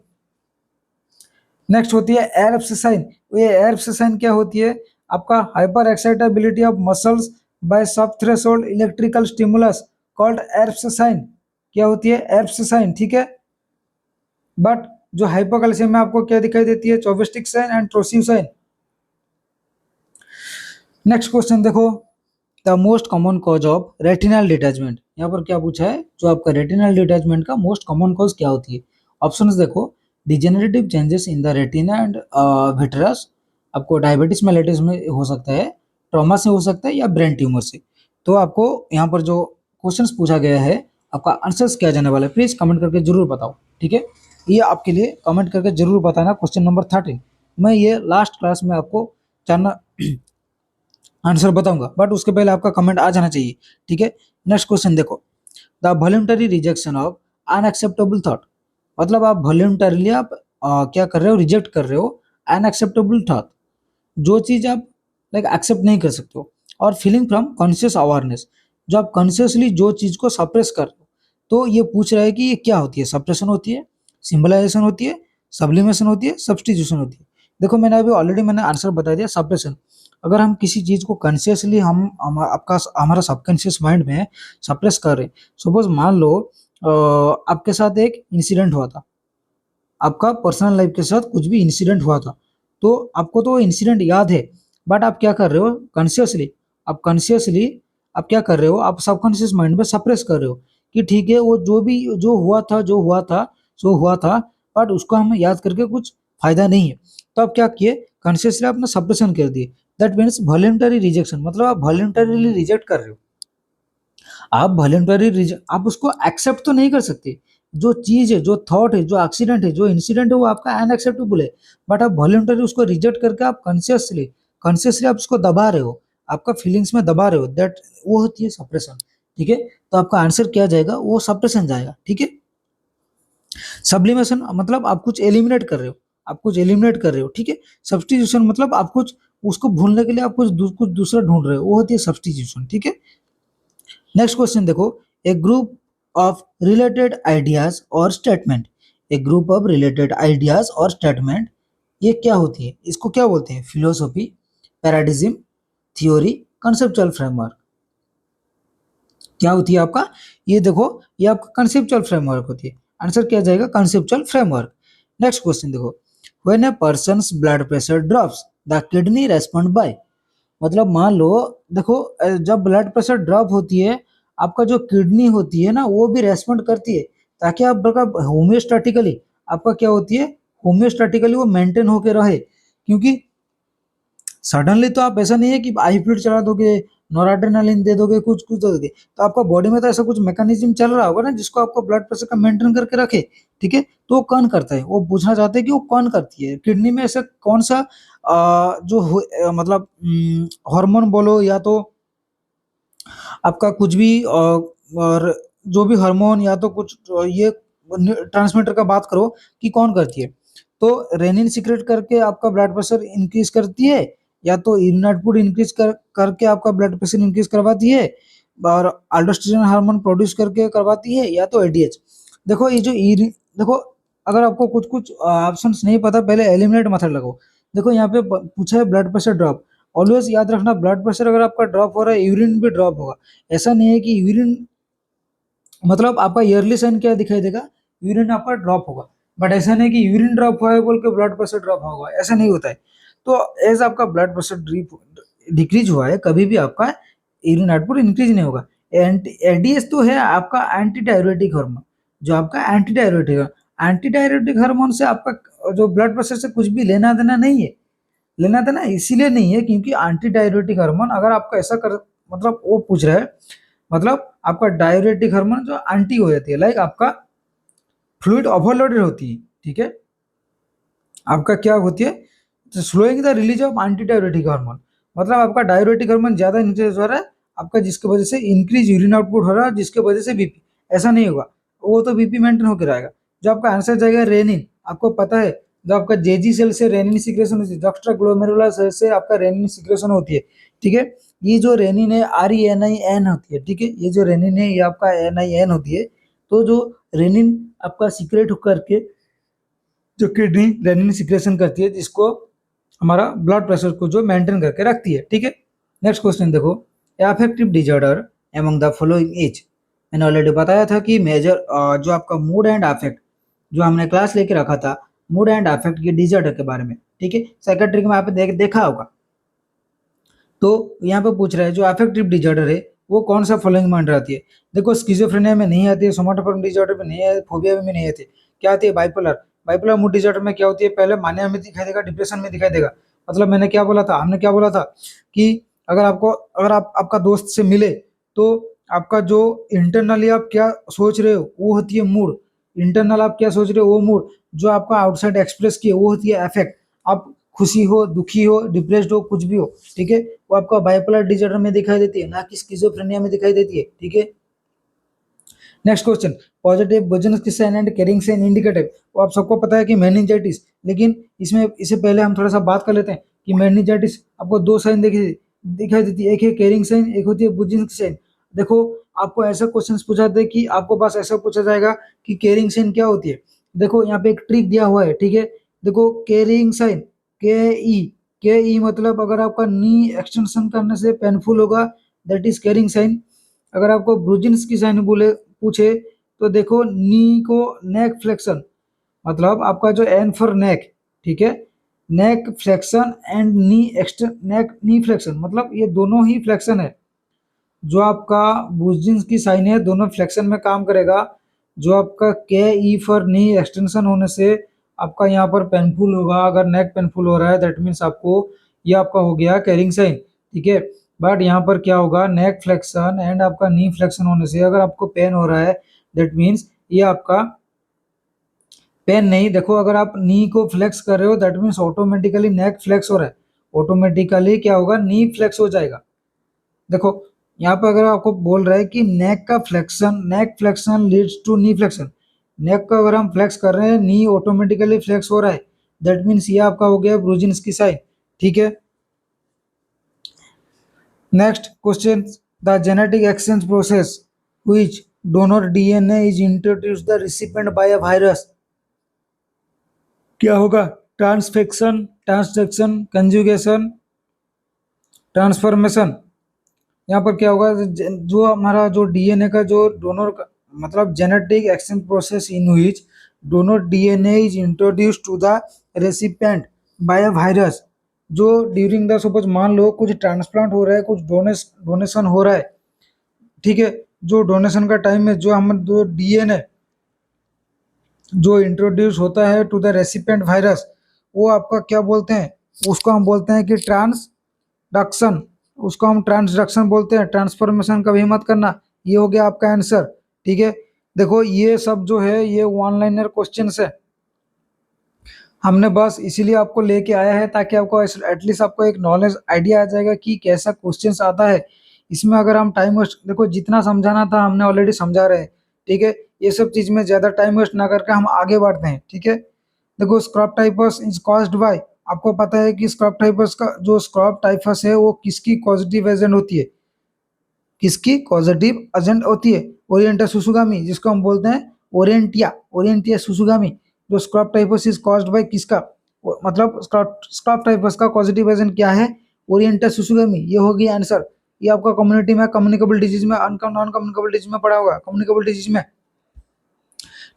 नेक्स्ट होती है एयर एब्सिसाइन। ये एयर एब्सिसाइन क्या होती है, आपका hyper excitability of muscles by sub threshold electrical stimulus called Erb Erb's sign. क्या होती है, एयर एब्सिसाइन, ठीक है। बट जो हाइपोकैल्सियम में आपको क्या दिखाई देती है, चोबेस्टिक sign and Trousseau's sign. Next question देखो, the most common cause of retinal detachment. यहाँ पर क्या पूछा है, जो आपका रेटिनल डिटैचमेंट का मोस्ट कॉमन कॉज क्या होती है। ऑप्शंस देखो, degenerative changes in the retina and vitreous, आपको डायबिटीज मेलिटस में हो सकता है, ट्रॉमा से हो सकता है, या ब्रेन ट्यूमर से। तो आपको यहाँ पर जो क्वेश्चंस पूछा गया है, आपका आंसर्स क्या जाने वाला है, प्लीज कमेंट करके जरूर बताओ, ठीक है। ये आपके लिए कमेंट करके जरूर बताना। क्वेश्चन नंबर 13 मैं ये लास्ट क्लास में आपको जानना आंसर बताऊंगा, बट उसके पहले आपका कमेंट आ जाना चाहिए, ठीक है। नेक्स्ट क्वेश्चन देखो, the voluntary rejection of unacceptable thought. मतलब आप वॉलंटरली आप क्या कर रहे हो, रिजेक्ट कर रहे हो अनएक्सेप्टेबल थॉट, जो चीज आप लाइक एक्सेप्ट नहीं कर सकते हो। और फीलिंग फ्रॉम कॉन्शियस अवेयरनेस, जो आप कॉन्शियसली जो चीज को सप्रेस कर रहे हो। तो ये पूछ रहा है कि ये क्या होती है, सप्रेशन होती है, सिंबलाइजेशन होती है, सब्लिमेशन होती है, सब्सटीट्यूशन होती है। देखो मैंने अभी ऑलरेडी मैंने आंसर बता दिया, सप्रेशन। अगर हम किसी चीज को कॉन्शियसली आपका हमारा सबकॉन्शियस माइंड में सप्रेस कर रहे हैं, सपोज मान लो आपके साथ एक इंसिडेंट हुआ था, आपका पर्सनल लाइफ के साथ कुछ भी इंसिडेंट हुआ था, तो आपको तो इंसिडेंट याद है, बट आप क्या कर रहे हो, कॉन्शियसली आप क्या कर रहे हो, आप सबकॉन्शियस माइंड में सप्रेस कर रहे हो कि ठीक है, वो जो भी जो हुआ था, बट उसको हमें याद करके कुछ फायदा नहीं है। तो आप क्या किए, कॉन्शियसली आपने सप्रेशन कर दिए। दैट मीन्स वॉलंटरी रिजेक्शन, मतलब आप वॉलंटरीली रिजेक्ट कर रहे हो। आप वॉलंटरी आप उसको एक्सेप्ट तो नहीं कर सकते, जो चीज है, जो थॉट है, जो एक्सीडेंट है, जो इंसिडेंट है, वो आपका अनएक्सेप्टेबल है, बट आप वॉलंटरी उसको रिजेक्ट करके आप कॉन्शियसली कॉन्शियसली आप उसको दबा रहे हो, आपका फीलिंग्स में दबा रहे हो, दैट वो होती है सप्रेशन। ठीक है, तो आपका आंसर क्या जाएगा, वो सप्रेशन जाएगा। ठीक है, सब्लिमेशन मतलब आप कुछ एलिमिनेट कर रहे हो, आप कुछ एलिमिनेट कर रहे हो। ठीक है, सब्स्टिट्यूशन मतलब आप कुछ उसको भूलने के लिए आप कुछ दूसरा ढूंढ रहे हो, वो होती है सब्स्टिट्यूशन। ठीक है, नेक्स्ट क्वेश्चन देखो, ए ग्रुप ऑफ रिलेटेड आइडियाज और statement, A group of related ideas और स्टेटमेंट, ये क्या होती है, इसको क्या बोलते हैं, philosophy, paradigm, theory, conceptual framework. क्या होती है आपका, ये देखो, ये आपका कंसेप्चुअल फ्रेमवर्क होती है, आंसर क्या जाएगा, कंसेप्चुअल फ्रेमवर्क। नेक्स्ट क्वेश्चन देखो, when a person's blood pressure drops the kidney respond by, मतलब मान लो, देखो जब ब्लड प्रेशर ड्रॉप होती है, आपका जो किडनी होती है ना, वो भी रेस्पॉन्ड करती है, ताकि आपका होम्योस्टैटिकली आपका क्या होती है, होम्योस्टैटिकली वो मेंटेन होके रहे। क्योंकि सडनली तो आप ऐसा नहीं है कि आई फ्लूइड चला दोगे, नॉरएड्रेनालिन दे दोगे, कुछ कुछ दे दोगे, तो आपका बॉडी में तो ऐसा कुछ मैकेनिज्म चल रहा होगा ना, जिसको आपको ब्लड प्रेशर का मेंटेन करके रखे। ठीक है, तो वो कौन करता है, वो पूछना चाहते हैं कि वो कौन करती है, किडनी में ऐसा कौन सा मतलब हार्मोन बोलो, या तो आपका कुछ भी और जो भी हार्मोन, या तो कुछ ये ट्रांसमीटर का बात करो कि कौन करती है, तो रेनिन सीक्रेट करके आपका ब्लड प्रेशर इंक्रीज करती है, या तो यूरिन आउटपुट इंक्रीज करके आपका ब्लड प्रेशर इंक्रीज करवाती है, और अल्डोस्टेरोन हार्मोन प्रोड्यूस करके करवाती है, या तो एडीएच। देखो ये जो देखो, अगर आपको कुछ कुछ ऑप्शंस नहीं पता, पहले एलिमिनेट मेथड लगाओ। देखो यहाँ पे पूछा है ब्लड प्रेशर ड्रॉप, ऑलवेज याद रखना, ब्लड प्रेशर अगर आपका ड्रॉप हो रहा है, यूरिन भी ड्रॉप होगा। ऐसा नहीं है कि यूरिन मतलब आपका ईयरली साइन क्या दिखाई देगा, यूरिन आपका ड्रॉप होगा, बट ऐसा नहीं कि यूरिन ड्रॉप हुआ है बोल के ब्लड प्रेशर ड्रॉप होगा, ऐसा नहीं होता है। तो एज आपका ब्लड प्रेशर डिक्रीज हुआ है, कभी भी आपका यूरिन आउटपुट इंक्रीज नहीं होगा। एडीएस तो है आपका एंटी डायरेटिक हार्मोन, जो आपका एंटी डायरेटिक हार्मोन से आपका जो ब्लड प्रेशर से कुछ भी लेना देना नहीं है। लेना देना इसीलिए नहीं है क्योंकि एंटी डायरेटिक हार्मोन, अगर आपका ऐसा कर, मतलब वो पूछ रहा है, मतलब आपका डायरेटिक हार्मोन जो एंटी हो जाती है, लाइक आपका फ्लूइड ओवरलोडेड होती है। ठीक है, आपका क्या होती है, slowing the release of anti diuretic hormone, मतलब आपका डायरेटिक हार्मोन ज्यादा इंक्रीज हो रहा है आपका, जिसकी वजह से इंक्रीज यूरिन आउटपुट हो रहा है, जिसकी वजह से बीपी, ऐसा नहीं होगा, वो तो बीपी मेंटेन होकर रहेगा। जो आपका आंसर जाएगा रेनिन, आपको पता है, जो आपका जेजी सेल से रेनिन सिक्रेशन होती है, जॉक्स्ट्रा ग्लोमेरुलर सेल से आपका रेनिन सिक्रेशन होती है। ठीक है, ये जो रेनिन है, RENIN होती है। ठीक है, ये जो रेनिन है, ये आपका NIN होती है। तो जो रेनिन आपका सीक्रेट करके जो किडनी रेनिन सिक्रेशन करती है, जिसको हमारा ब्लड प्रेशर को जो मेंटेन करके रखती है। ठीक है, नेक्स्ट क्वेश्चन देखो, affective disorder among the following is, मैंने ऑलरेडी बताया था कि मेजर जो आपका मूड एंड अफेक्ट, जो हमने क्लास लेके रखा था मूड एंड अफेक्ट के डिजॉर्डर के बारे में। ठीक है, साइकेट्रिक में आपने देखा होगा। तो यहाँ पे पूछ रहा है जो अफेक्टिव डिजॉर्डर है वो कौन सा फॉलोइंग में अंडर आती है। देखो स्किज़ोफ्रेनिया में नहीं आती है, सोमाटोफोबिक डिजॉर्डर में नहीं है, फोबिया में नहीं आती है। क्या आती है, बाइपोलर। बाइपोलर मूड डिजॉर्डर में क्या होती है, पहले मानिया में दिखाई देगा, डिप्रेशन में दिखाई देगा। मतलब मैंने क्या बोला था, हमने क्या बोला था कि अगर आप आपका दोस्त से मिले, तो आपका जो इंटरनली आप क्या सोच रहे हो वो होती है मूड, इंटरनल आप क्या सोच रहे हो वो मूड, जो आपका आउटसाइड एक्सप्रेस किया वो होती है अफेक्ट। आप खुशी हो, दुखी हो, डिप्रेस्ड हो, कुछ भी हो, ठीक है, वो आपका बाइपोलर डिसऑर्डर में दिखाई देती है, ना कि स्किज़ोफ्रेनिया में दिखाई देती है। ठीक है, नेक्स्ट क्वेश्चन, पॉजिटिव बुजेनस की sign and Kernig sign indicative, वो आप सबको पता है कि मेनिंजाइटिस, लेकिन इसमें इससे पहले हम थोड़ा सा बात कर लेते हैं कि मेनिंजाइटिस आपको दो साइन दिखाई देती है, एक है कैरिंग साइन, एक होती है बुजेनस की साइन। देखो आपको ऐसा क्वेश्चन पूछा था कि आपको पास ऐसा पूछा जाएगा कि कैरिंग साइन क्या होती है। देखो यहाँ पे एक ट्रिक दिया हुआ है। ठीक है, देखो कैरिंग साइन, के ई मतलब अगर आपका नी एक्सटेंशन करने से पेनफुल होगा, दैट इज कैरिंग साइन। अगर आपको ब्रुजिन्स की साइन बोले पूछे, तो देखो नी को नेक फ्लेक्शन, मतलब आपका जो एन फॉर नेक, ठीक है, neck flexion and knee extension neck knee flexion, मतलब ये दोनों ही फ्लेक्शन है। जो आपका बुर्जिन्स की साइन है दोनों फ्लेक्शन में काम करेगा। जो आपका के ई फॉर नी एक्सटेंशन होने से आपका यहाँ पर पेनफुल होगा, अगर नेक पेनफुल हो रहा है दैट मीन्स आपको ये आपका हो गया कैरिंग साइन, ठीक है। बट यहाँ पर क्या होगा, नेक फ्लेक्शन एंड आपका नी फ्लेक्शन होने से अगर आपको पेन हो रहा है, दैट मीन्स ये आपका पेन नहीं, देखो अगर आप नी को फ्लेक्स कर रहे हो that means automatically neck flex हो रहा है, ऑटोमेटिकली क्या होगा, नी फ्लेक्स हो जाएगा। देखो यहाँ पे अगर आपको बोल रहा है कि नेक का फ्लेक्शन, neck flexion leads to knee flexion, neck का अगर हम फ्लेक्स कर रहे हैं, नी ऑटोमेटिकली फ्लेक्स हो रहा है, दैट मीन्स ये आपका हो गया ब्रुजिन्स्की साइन, ठीक है। Next question, the genetic exchange process which donor DNA is introduce the recipient by a virus, क्या होगा, ट्रांसफेक्शन, ट्रांसजेक्शन, कंजुगेशन, ट्रांसफॉर्मेशन। यहाँ पर क्या होगा, जो हमारा जो डीएनए का जो डोनर का मतलब genetic exchange process in which donor DNA is introduce to the recipient by a virus, जो ड्यूरिंग द सपोज मान लो कुछ ट्रांसप्लांट हो रहा है, कुछ डोनेशन हो रहा है, ठीक है, जो डोनेशन का टाइम में जो हम जो डीएनए जो इंट्रोड्यूस होता है टू द रेसिपिएंट वायरस, वो आपका क्या बोलते हैं, उसको हम बोलते हैं कि ट्रांसडक्शन, उसको हम ट्रांसडक्शन बोलते हैं, ट्रांसफॉर्मेशन कभी मत करना। ये हो गया आपका आंसर, ठीक है। देखो ये सब जो है ये वन लाइनर क्वेश्चन है, हमने बस इसीलिए आपको लेके आया है ताकि आपको एटलीस्ट आपको एक नॉलेज आइडिया आ जाएगा कि कैसा क्वेश्चंस आता है। इसमें अगर हम टाइम वेस्ट, देखो जितना समझाना था हमने ऑलरेडी समझा रहे हैं, ठीक है। ये सब चीज में ज्यादा टाइम वेस्ट ना करके हम आगे बढ़ते हैं, ठीक है। देखो scrub typhus is caused bye, आपको पता है कि स्क्रब टाइफस का जो स्क्रब टाइफस है वो किसकी पॉजिटिव एजेंट होती है, किसकी पॉजिटिव एजेंट होती है, ओरिएंटा सुसुगामी, जिसको हम बोलते हैं ओरिएंटिया, ओरिएंटिया सुसुगामी। जो scrub typhus is caused by किसका, मतलब स्क्रब टाइफस का पॉजिटिव एजेंट क्या है, ओरिएंटा सुसुगामी, ये होगी आंसर। ये आपका कम्युनिटी में कम्युनिकेबल डिजीज में, नॉन कम्युनिकेबल डिजीज में पढ़ा होगा, कम्युनिकेबल डिजीज में।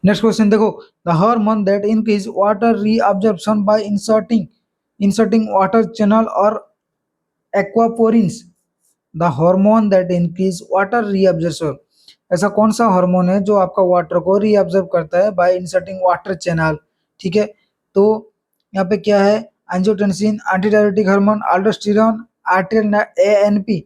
नेक्स्ट क्वेश्चन देखो, the hormone that increase water reabsorption by inserting water channel और aquaporins, the hormone that increase water reabsorption, ऐसा कौन सा हार्मोन है जो आपका वाटर को रीअब्जॉर्ब करता है बाय इंसर्टिंग वाटर चैनल, ठीक है। तो यहाँ पे क्या है, angiotensin, antidiuretic hormone, aldosterone, arterial ANP,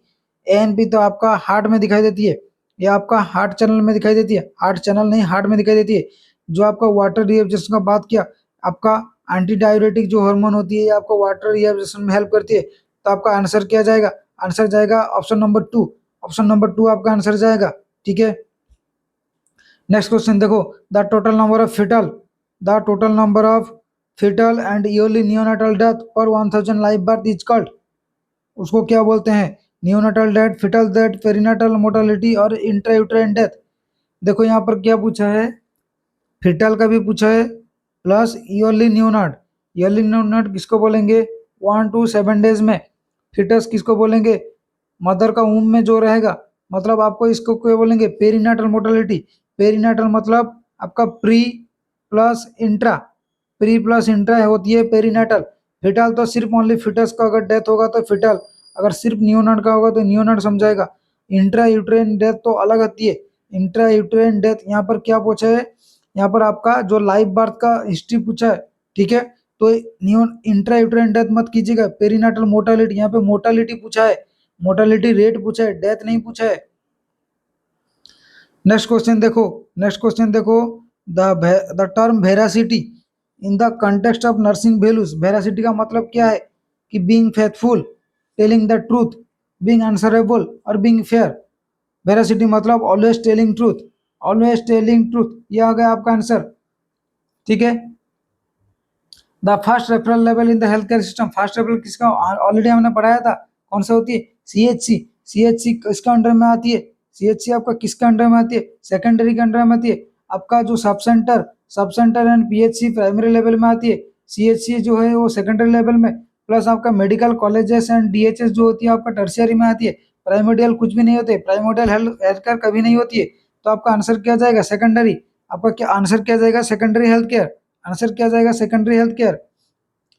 ANP तो आपका हार्ट में दिखाई देती है, ये आपका हार्ट चैनल में दिखाई देती है, हार्ट चैनल नहीं हार्ट में दिखाई देती है। जो आपका वाटर रीअब्जॉर्प्शन का बात किया, आपका एंटी डायरेटिक जो हार्मोन होती है ये आपको वाटर रीअब्जॉर्प्शन में हेल्प करती है, तो आपका आंसर क्या जाएगा, आंसर जाएगा ऑप्शन नंबर 2, ऑप्शन नंबर 2 आपका आंसर जाएगा, ठीक है। नेक्स्ट क्वेश्चन देखो, the total number of fetal, the total number of fetal and early neonatal death पर 1000 लाइव बर्थ इज कॉल्ड, उसको क्या बोलते हैं, neonatal death, fetal death, perinatal mortality और इंट्रायूटेराइन डेथ। देखो यहाँ पर क्या पूछा है, फिटल का भी पूछा है प्लस ईयरली न्यूनाट, ईयरली न्यूनाट किसको बोलेंगे, 1 to 7 डेज में, फिटस किसको बोलेंगे, मदर का ऊम में जो रहेगा, मतलब आपको इसको क्या बोलेंगे, पेरीनाटल मोर्टेलिटी, पेरीनाटल मतलब आपका pre plus intra, pre plus intra होती है पेरीनाटल। फिटल तो सिर्फ ओनली फिटस का अगर डेथ होगा तो फिटल, अगर सिर्फ न्यूनाट का होगा तो न्यूनाट समझाएगा। इंट्रा यूट्रेन डेथ तो अलग होती है, इंट्रा यूट्रेन डेथ यहाँ पर क्या पूछा है, यहाँ पर आपका जो लाइव बर्थ का हिस्ट्री पूछा है, ठीक है। तो न्यू इंट्रा यूट्रेन डेथ मत कीजिएगा, पेरीनाटल मोर्टालिटी, यहाँ पे मोर्टालिटी पूछा है, मोर्टालिटी रेट पूछा है, डेथ नहीं पूछा है। नेक्स्ट क्वेश्चन देखो, नेक्स्ट क्वेश्चन देखो, the term veracity in the context of nursing values, veracity का मतलब क्या है, कि being faithful, telling the truth, being answerable और बीइंग फेयर। वेरासिटी मतलब always telling truth, always telling truth, ये आ गया आपका आंसर, ठीक है। The first referral level in the health care system, first referral किसका ऑलरेडी हमने पढ़ाया था, कौन सा होती है, सीएचसी, सीएचसी किसका अंडर में आती है, सीएचसी आपका किसके अंडर में आती है, सेकेंडरी के अंडर में आती है। आपका जो sub centre and PHC primary level में आती है, सीएचसी जो है वो सेकेंडरी लेवल में, प्लस आपका मेडिकल कॉलेजेस एंड डीएचएस जो होती है आपका टर्शियरी में आती है, प्राइमोडियल कुछ भी नहीं होते, प्राइमोडियल हेल्थ केयर कभी नहीं होती है। तो आपका आंसर क्या जाएगा, सेकेंडरी, आपका क्या आंसर क्या जाएगा, सेकेंडरी हेल्थ केयर, आंसर क्या जाएगा, सेकेंडरी हेल्थ केयर।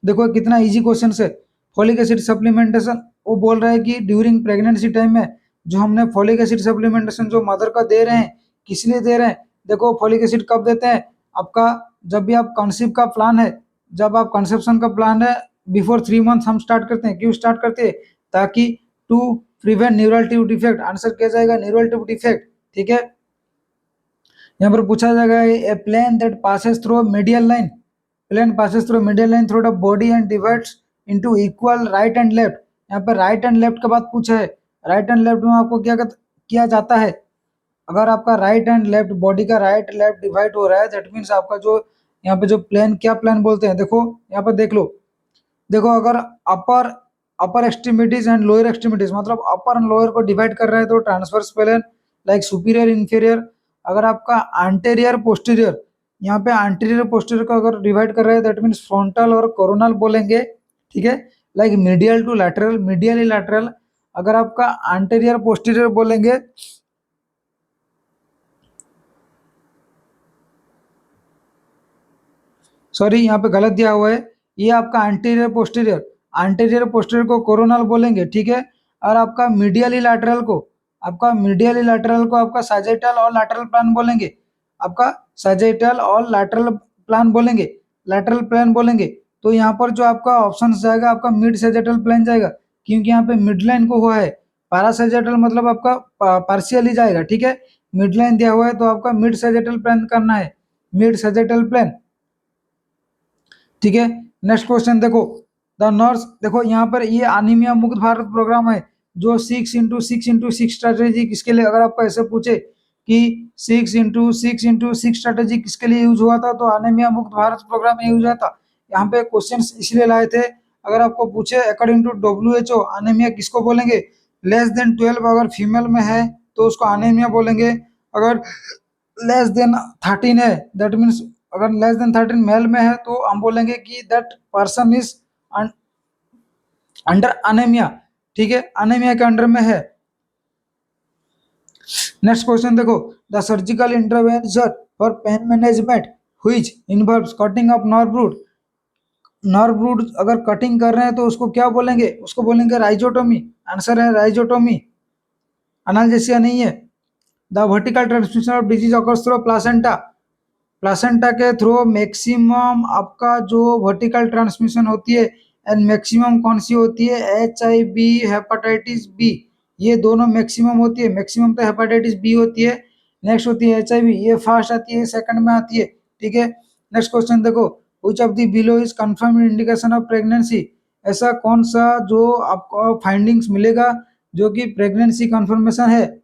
देखो कितना इजी क्वेश्चन है। फॉलिक एसिड सप्लीमेंटेशन, वो बोल रहा है कि ड्यूरिंग प्रेगनेंसी टाइम में जो हमने फॉलिक एसिड सप्लीमेंटेशन जो मदर का दे रहे हैं, किस लिए दे रहे हैं, देखो फॉलिक एसिड कब देते हैं, आपका जब भी आप कंसीव का प्लान है, जब आप कंसेप्शन का प्लान है, बिफोर 3 मंथ हम स्टार्ट करते हैं। क्यों स्टार्ट करते हैं? ताकि to prevent neural tube defect. Answer क्या जाएगा? Neural tube defect. ठीक है, यहाँ पर पूछा जाएगा a plane that passes through medial line, plane passes through medial line through the body and divides into equal right and left. यहाँ पर राइट एंड लेफ्ट का बात पूछा है। राइट एंड लेफ्ट में आपको क्या किया जाता है? अगर आपका राइट एंड लेफ्ट बॉडी का राइट लेफ्ट डिवाइड हो रहा है, दैट मीन्स आपका जो यहाँ पे जो प्लेन, क्या प्लेन बोलते हैं, देखो यहाँ पर देख लो। देखो अगर upper upper extremities and lower extremities, मतलब अपर एंड लोअर को डिवाइड कर रहा है तो transverse plane, like superior inferior. अगर आपका एंटेरियर पोस्टीरियर, यहाँ पे एंटेरियर पोस्टीरियर को अगर डिवाइड कर रहा है, दैट मीन्स फ्रंटल और कोरोनल बोलेंगे। ठीक है, like medial to lateral, medially lateral. अगर आपका एंटेरियर पोस्टीरियर बोलेंगे, सॉरी यहाँ पे गलत दिया हुआ है, ये आपका एंटीरियर पोस्टीरियर, एंटीरियर पोस्टीरियर को कोरोनल बोलेंगे। ठीक है, और आपका मीडियली लैटरल को, आपका मीडियली लैटरल को आपका सैजिटल और लैटरल प्लान बोलेंगे। आपका सैजिटल और लैटरल प्लान बोलेंगे, लैटरल प्लान बोलेंगे। तो यहाँ पर जो आपका ऑप्शन जाएगा आपका मिड सैजिटल प्लान जाएगा, क्योंकि यहाँ पे मिड लाइन को हुआ है। पैरासैजिटल मतलब आपका पार्शियली जाएगा। ठीक है, मिड लाइन दिया हुआ है तो आपका मिड सैजिटल प्लान करना है, मिड सैजिटल प्लान। ठीक है, नेक्स्ट क्वेश्चन देखो, द नर्स, देखो यहाँ पर ये अनीमिया मुक्त भारत प्रोग्राम है जो 6x6x6 स्ट्रेटेजी किसके लिए, अगर आपको ऐसे पूछे कि 6x6x6 स्ट्रेटेजी किसके लिए यूज हुआ था, तो अनीमिया मुक्त भारत प्रोग्राम में यूज हुआ था। यहाँ पे क्वेश्चन इसलिए लाए थे, अगर आपको पूछे अकॉर्डिंग टू WHO अनीमिया किसको बोलेंगे? <12 अगर फीमेल में है तो उसको अनीमिया बोलेंगे। अगर <13 है, दैट मीन्स अगर <13 मेल में है तो हम बोलेंगे कि that person is under anaemia. ठीक है, अनेमिया के अंडर में है। नेक्स्ट क्वेश्चन देखो, the surgical intervention for pain management which involves cutting of nerve root. Nerve root अगर कटिंग कर रहे हैं तो उसको क्या बोलेंगे? उसको बोलेंगे राइजोटोमी। आंसर है राइजोटोमी, एनाल्जेसिया नहीं है। The vertical transmission of disease occurs through placenta, placenta के थ्रू मैक्सिमम आपका जो वर्टिकल ट्रांसमिशन होती है, एंड मैक्सिमम कौन सी होती है? HIV, हेपेटाइटिस बी, ये दोनों मैक्सिमम होती है। मैक्सिमम तो हेपेटाइटिस बी होती है, नेक्स्ट होती है HIV, ये फास्ट आती है, सेकंड में आती है। ठीक है, नेक्स्ट क्वेश्चन देखो, which of the below is confirm indication of pregnancy. ऐसा कौन सा जो आपको फाइंडिंग्स मिलेगा जो कि प्रेगनेंसी कंफर्मेशन है,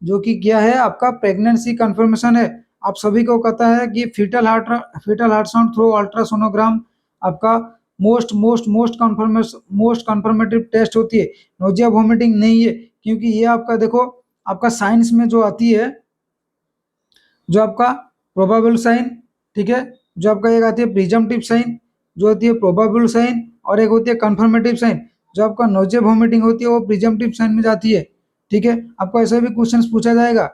जो कि क्या है आपका प्रेगनेंसी कंफर्मेशन है। आप सभी को पता है कि foetal heart sound through ultrasonogram आपका मोस्ट कंफर्मेटिव टेस्ट होती है। नोजिया वॉमिटिंग नहीं है, क्योंकि ये आपका देखो आपका साइंस में जो आती है, जो आपका प्रोबेबल साइन, ठीक है, जो आपका एक आती है प्रिजम्पटिव साइन, जो होती है प्रोबेबल साइन, और एक होती है कंफर्मेटिव साइन। जो आपका नोजिया वॉमिटिंग होती है वो प्रिजम्पटिव साइन में जाती है। ठीक है, आपको ऐसे भी क्वेश्चंस पूछा जाएगा,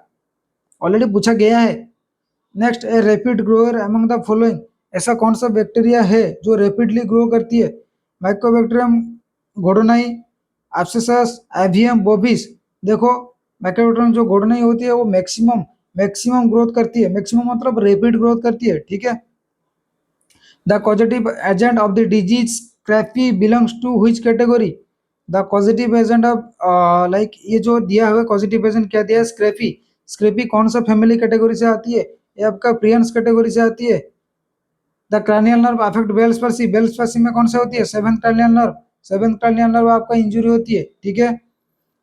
ऑलरेडी पूछा गया है। Next, a rapid grower among the following. ऐसा कौन सा बैक्टीरिया है जो रैपिडली ग्रो करती है? Mycobacterium gordonae, abscessus, avium bovis. देखो माइकोबैक्टीरियम जो गोडोनाई होती है वो मैक्सिमम ग्रोथ करती है, मैक्सिमम मतलब रैपिड ग्रोथ करती है। ठीक है, the causative agent of the disease scrapie belongs to which category. The causative agent of like ये जो दिया हुआ causative एजेंट क्या दिया है? स्क्रैफी। स्क्रैफी कौन सा फैमिली कैटेगरी से आती है? ये आपका प्रियंस कैटेगरी से आती है। The cranial nerve affect Bell's palsy, Bell's palsy में कौन से होती है? Seventh cranial nerve, seventh cranial nerve आपका इंजुरी होती है। ठीक है,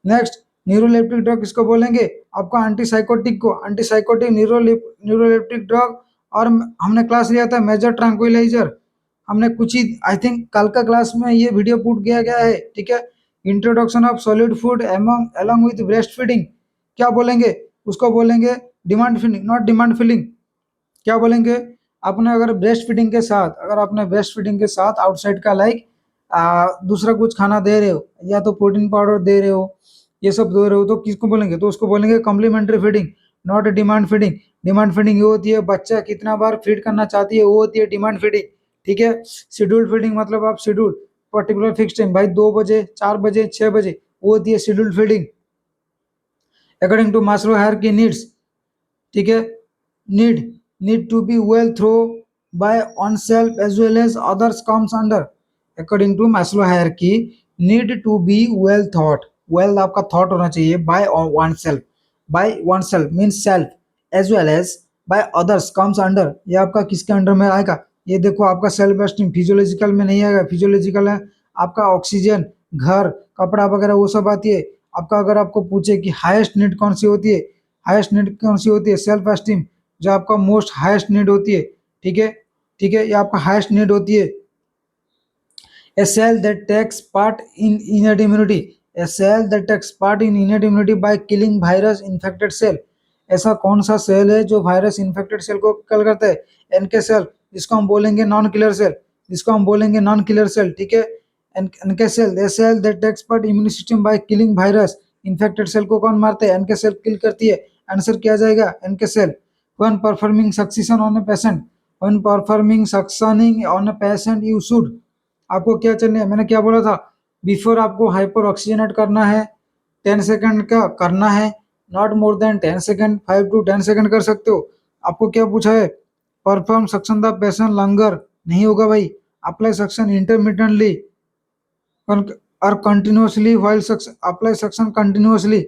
नेक्स्ट, न्यूरोलेप्टिक ड्रग किसको बोलेंगे? आपका एंटीसाइकोटिक को, एंटीसाइकोटिक न्यूरोलेप्टिक ड्रग। और हमने क्लास लिया था मेजर ट्रैंक्विलाइजर, हमने कुछ ही आई थिंक कल का क्लास में ये वीडियो पुट किया गया है। ठीक है, introduction of solid food along with breast feeding, क्या बोलेंगे? उसको बोलेंगे demand feeding, not demand filling. क्या बोलेंगे? आपने अगर ब्रेस्ट फीडिंग के साथ, अगर आपने ब्रेस्ट फीडिंग के साथ आउटसाइड का लाइक दूसरा कुछ खाना दे रहे हो, या तो प्रोटीन पाउडर दे रहे हो, ये सब दे रहे हो, तो किसको बोलेंगे? तो उसको बोलेंगे complementary feeding, not demand feeding. Demand feeding ये होती है बच्चा कितना बार फीड करना चाहती है, वो होती है डिमांड फीडिंग। ठीक है, शेड्यूल्ड फीडिंग मतलब आप शेड्यूल पर्टिकुलर फिक्स टाइम, भाई 2 बजे, 4 बजे, 6 बजे, वो होती है scheduled feeding according to Maslow hierarchy needs. ठीक है, need to be well through by on self as well as others comes under. According to Maslow hierarchy need to be well thought, well आपका थॉट होना चाहिए by one self means self as well as by others comes under, ये आपका किसके अंडर में आएगा, ये देखो आपका सेल्फ एस्टीम फिजियोलॉजिकल में नहीं आएगा, फिजियोलॉजिकल है आपका ऑक्सीजन, घर, कपड़ा वगैरह वो सब आती है आपका। अगर आपको पूछे कि हाईएस्ट नीड कौन सी होती है, हाईएस्ट नीड कौन सी होती है, सेल्फ एस्टीम, जो आपका मोस्ट हाईएस्ट नीड होती है, ठीक है, ठीक है, ये आपका हाईएस्ट नीड होती है। A cell that takes part in innate immunity, a cell that takes part in innate immunity by killing virus infected cell, ऐसा कौन सा सेल है जो वायरस इन्फेक्टेड सेल को किल करता है, एनके सेल, जिसको हम बोलेंगे नॉन किलर सेल, जिसको हम बोलेंगे नॉन किलर सेल, ठीक है। NK cell, a cell that takes part immune system by killing virus infected cell को कौन मारते हैं, एनके सेल किल करती है, आंसर क्या जाएगा NK cell. When performing succession on a patient, when performing suctioning on a patient you should, आपको क्या करना है, मैंने क्या बोला था, बिफोर आपको हाइपर ऑक्सीजनेट करना है 10 सेकंड का करना है, not more than 10 second, 5 to 10 second कर सकते हो। आपको क्या पूछा है, परफॉर्म सक्शन द पेशेंट लंगर, नहीं होगा भाई, अप्लाई सक्शन इंटरमिटेंटली और continuously while suction, apply suction continuously,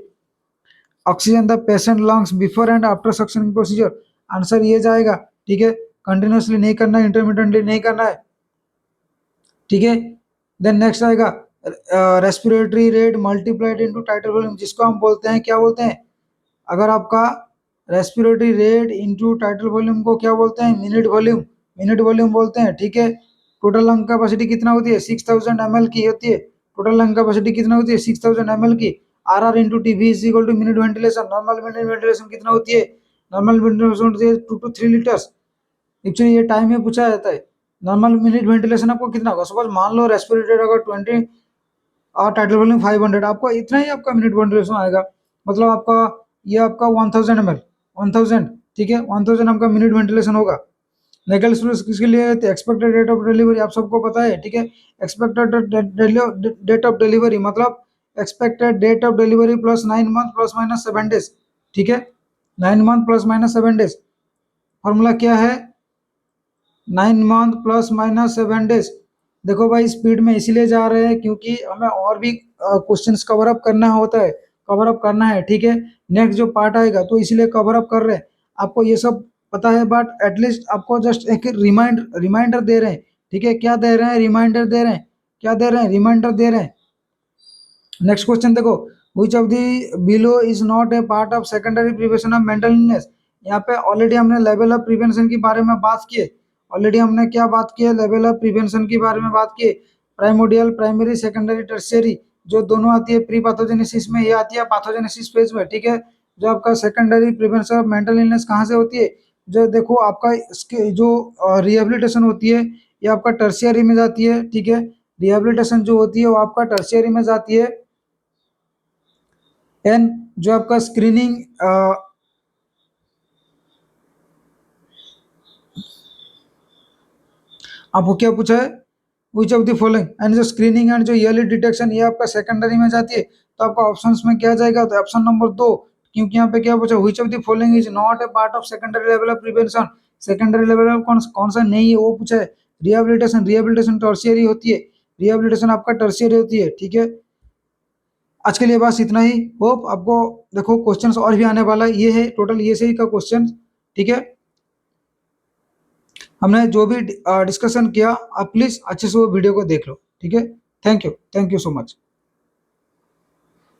oxygen the patient lungs before and after suctioning procedure, answer ये जाएगा, ठीक है। कंटिन्यूअसली नहीं करना है, इंटरमिटेंटली नहीं करना है, ठीक है। देन नेक्स्ट आएगा respiratory rate multiplied into title volume, जिसको हम बोलते हैं क्या बोलते हैं, अगर आपका respiratory rate into title volume को क्या बोलते हैं, मिनट वॉल्यूम, मिनट वॉल्यूम बोलते हैं, ठीक है। टोटल लंग कैपेसिटी कितना होती है, 6000 ml की होती है, टोटल लंग कैपेसिटी कितना होती है, 6000 ml की। R R into T V is equal to minute ventilation, normal minute ventilation कितना होती है, नॉर्मल वेंटिलेशन होती है 2 to 3 लीटर्स। एक्चुअली ये टाइम में पूछा जाता है, नॉर्मल मिनट वेंटिलेशन आपको कितना होगा, सपोज मान लो रेस्पिरेटेड अगर 20 और टाइटल वॉल्यूम 500, आपको इतना ही आपका मिनट वेंटिलेशन आएगा, मतलब आपका ये आपका 1000 ml, 1000, ठीक है, 1000 आपका मिनट वेंटिलेशन होगा। नेगल स्लूस किसके लिए, एक्सपेक्टेड डेट ऑफ डिलीवरी आप सबको पता है, ठीक है। एक्सपेक्टेड डेट ऑफ डिलीवरी मतलब expected date of delivery plus 9 month plus minus 7 days, ठीक है, 9 month plus minus 7 days, formula क्या है, 9 मंथ प्लस माइनस 7 डेज। देखो भाई स्पीड में इसीलिए जा रहे हैं क्योंकि हमें और भी क्वेश्चंस कवर अप करना होता है, कवर अप करना है, ठीक है। नेक्स्ट जो पार्ट आएगा तो इसीलिए कवर अप कर रहे हैं, आपको ये सब पता है बट एटलीस्ट आपको जस्ट एक रिमाइंडर दे रहे हैं, ठीक है, क्या दे रहे हैं, रिमाइंडर दे रहे हैं, क्या दे रहे हैं, रिमाइंडर दे रहे हैं। नेक्स्ट क्वेश्चन देखो, which of the below is not a part of secondary prevention of mental illness, यहाँ पे ऑलरेडी हमने लेवल ऑफ प्रिवेंशन के बारे में बात की है, ऑलरेडी हमने क्या बात की है, लेवल ऑफ प्रिवेंशन के बारे में बात की है, प्राइमोडियल प्राइमरी सेकेंडरी टर्शियरी जो दोनों आती है प्री पैथोजेनेसिस में, ये आती है पैथोजेनेसिस फेज में, ठीक है। जो आपका secondary prevention of mental illness कहाँ से होती है, जो देखो आपका इसके जो रिहेबिलिटेशन होती है ये आपका टर्शियरी में जाती है, ठीक है, रिहेबिलिटेशन जो होती है वो आपका टर्शियरी में जाती है। एंड जो आपका स्क्रीनिंग आपको क्या पूछा है, which of the following, and जो स्क्रीनिंग एंड जो ईयरली डिटेक्शन ये आपका सेकेंडरी में जाती है, तो आपका ऑप्शंस में क्या जाएगा, तो ऑप्शन नंबर 2, क्योंकि यहाँ पे क्या पूछा, which of the following is not a part of secondary level of prevention, secondary level of कौन कौन सा नहीं है वो पूछा है, रिहेबिलिटेशन, रिहेबिलिटेशन टर्शियरी होती है, रिहेबिलिटेशन आपका टर्शियरी होती है, ठीक है। आज के लिए बस इतना ही, होप आपको देखो क्वेश्चंस और भी आने वाला है, ये है टोटल ये से ही का क्वेश्चन, ठीक है। हमने जो भी डिस्कशन किया आप प्लीज अच्छे से वो वीडियो को देख लो, ठीक है। Thank you so much.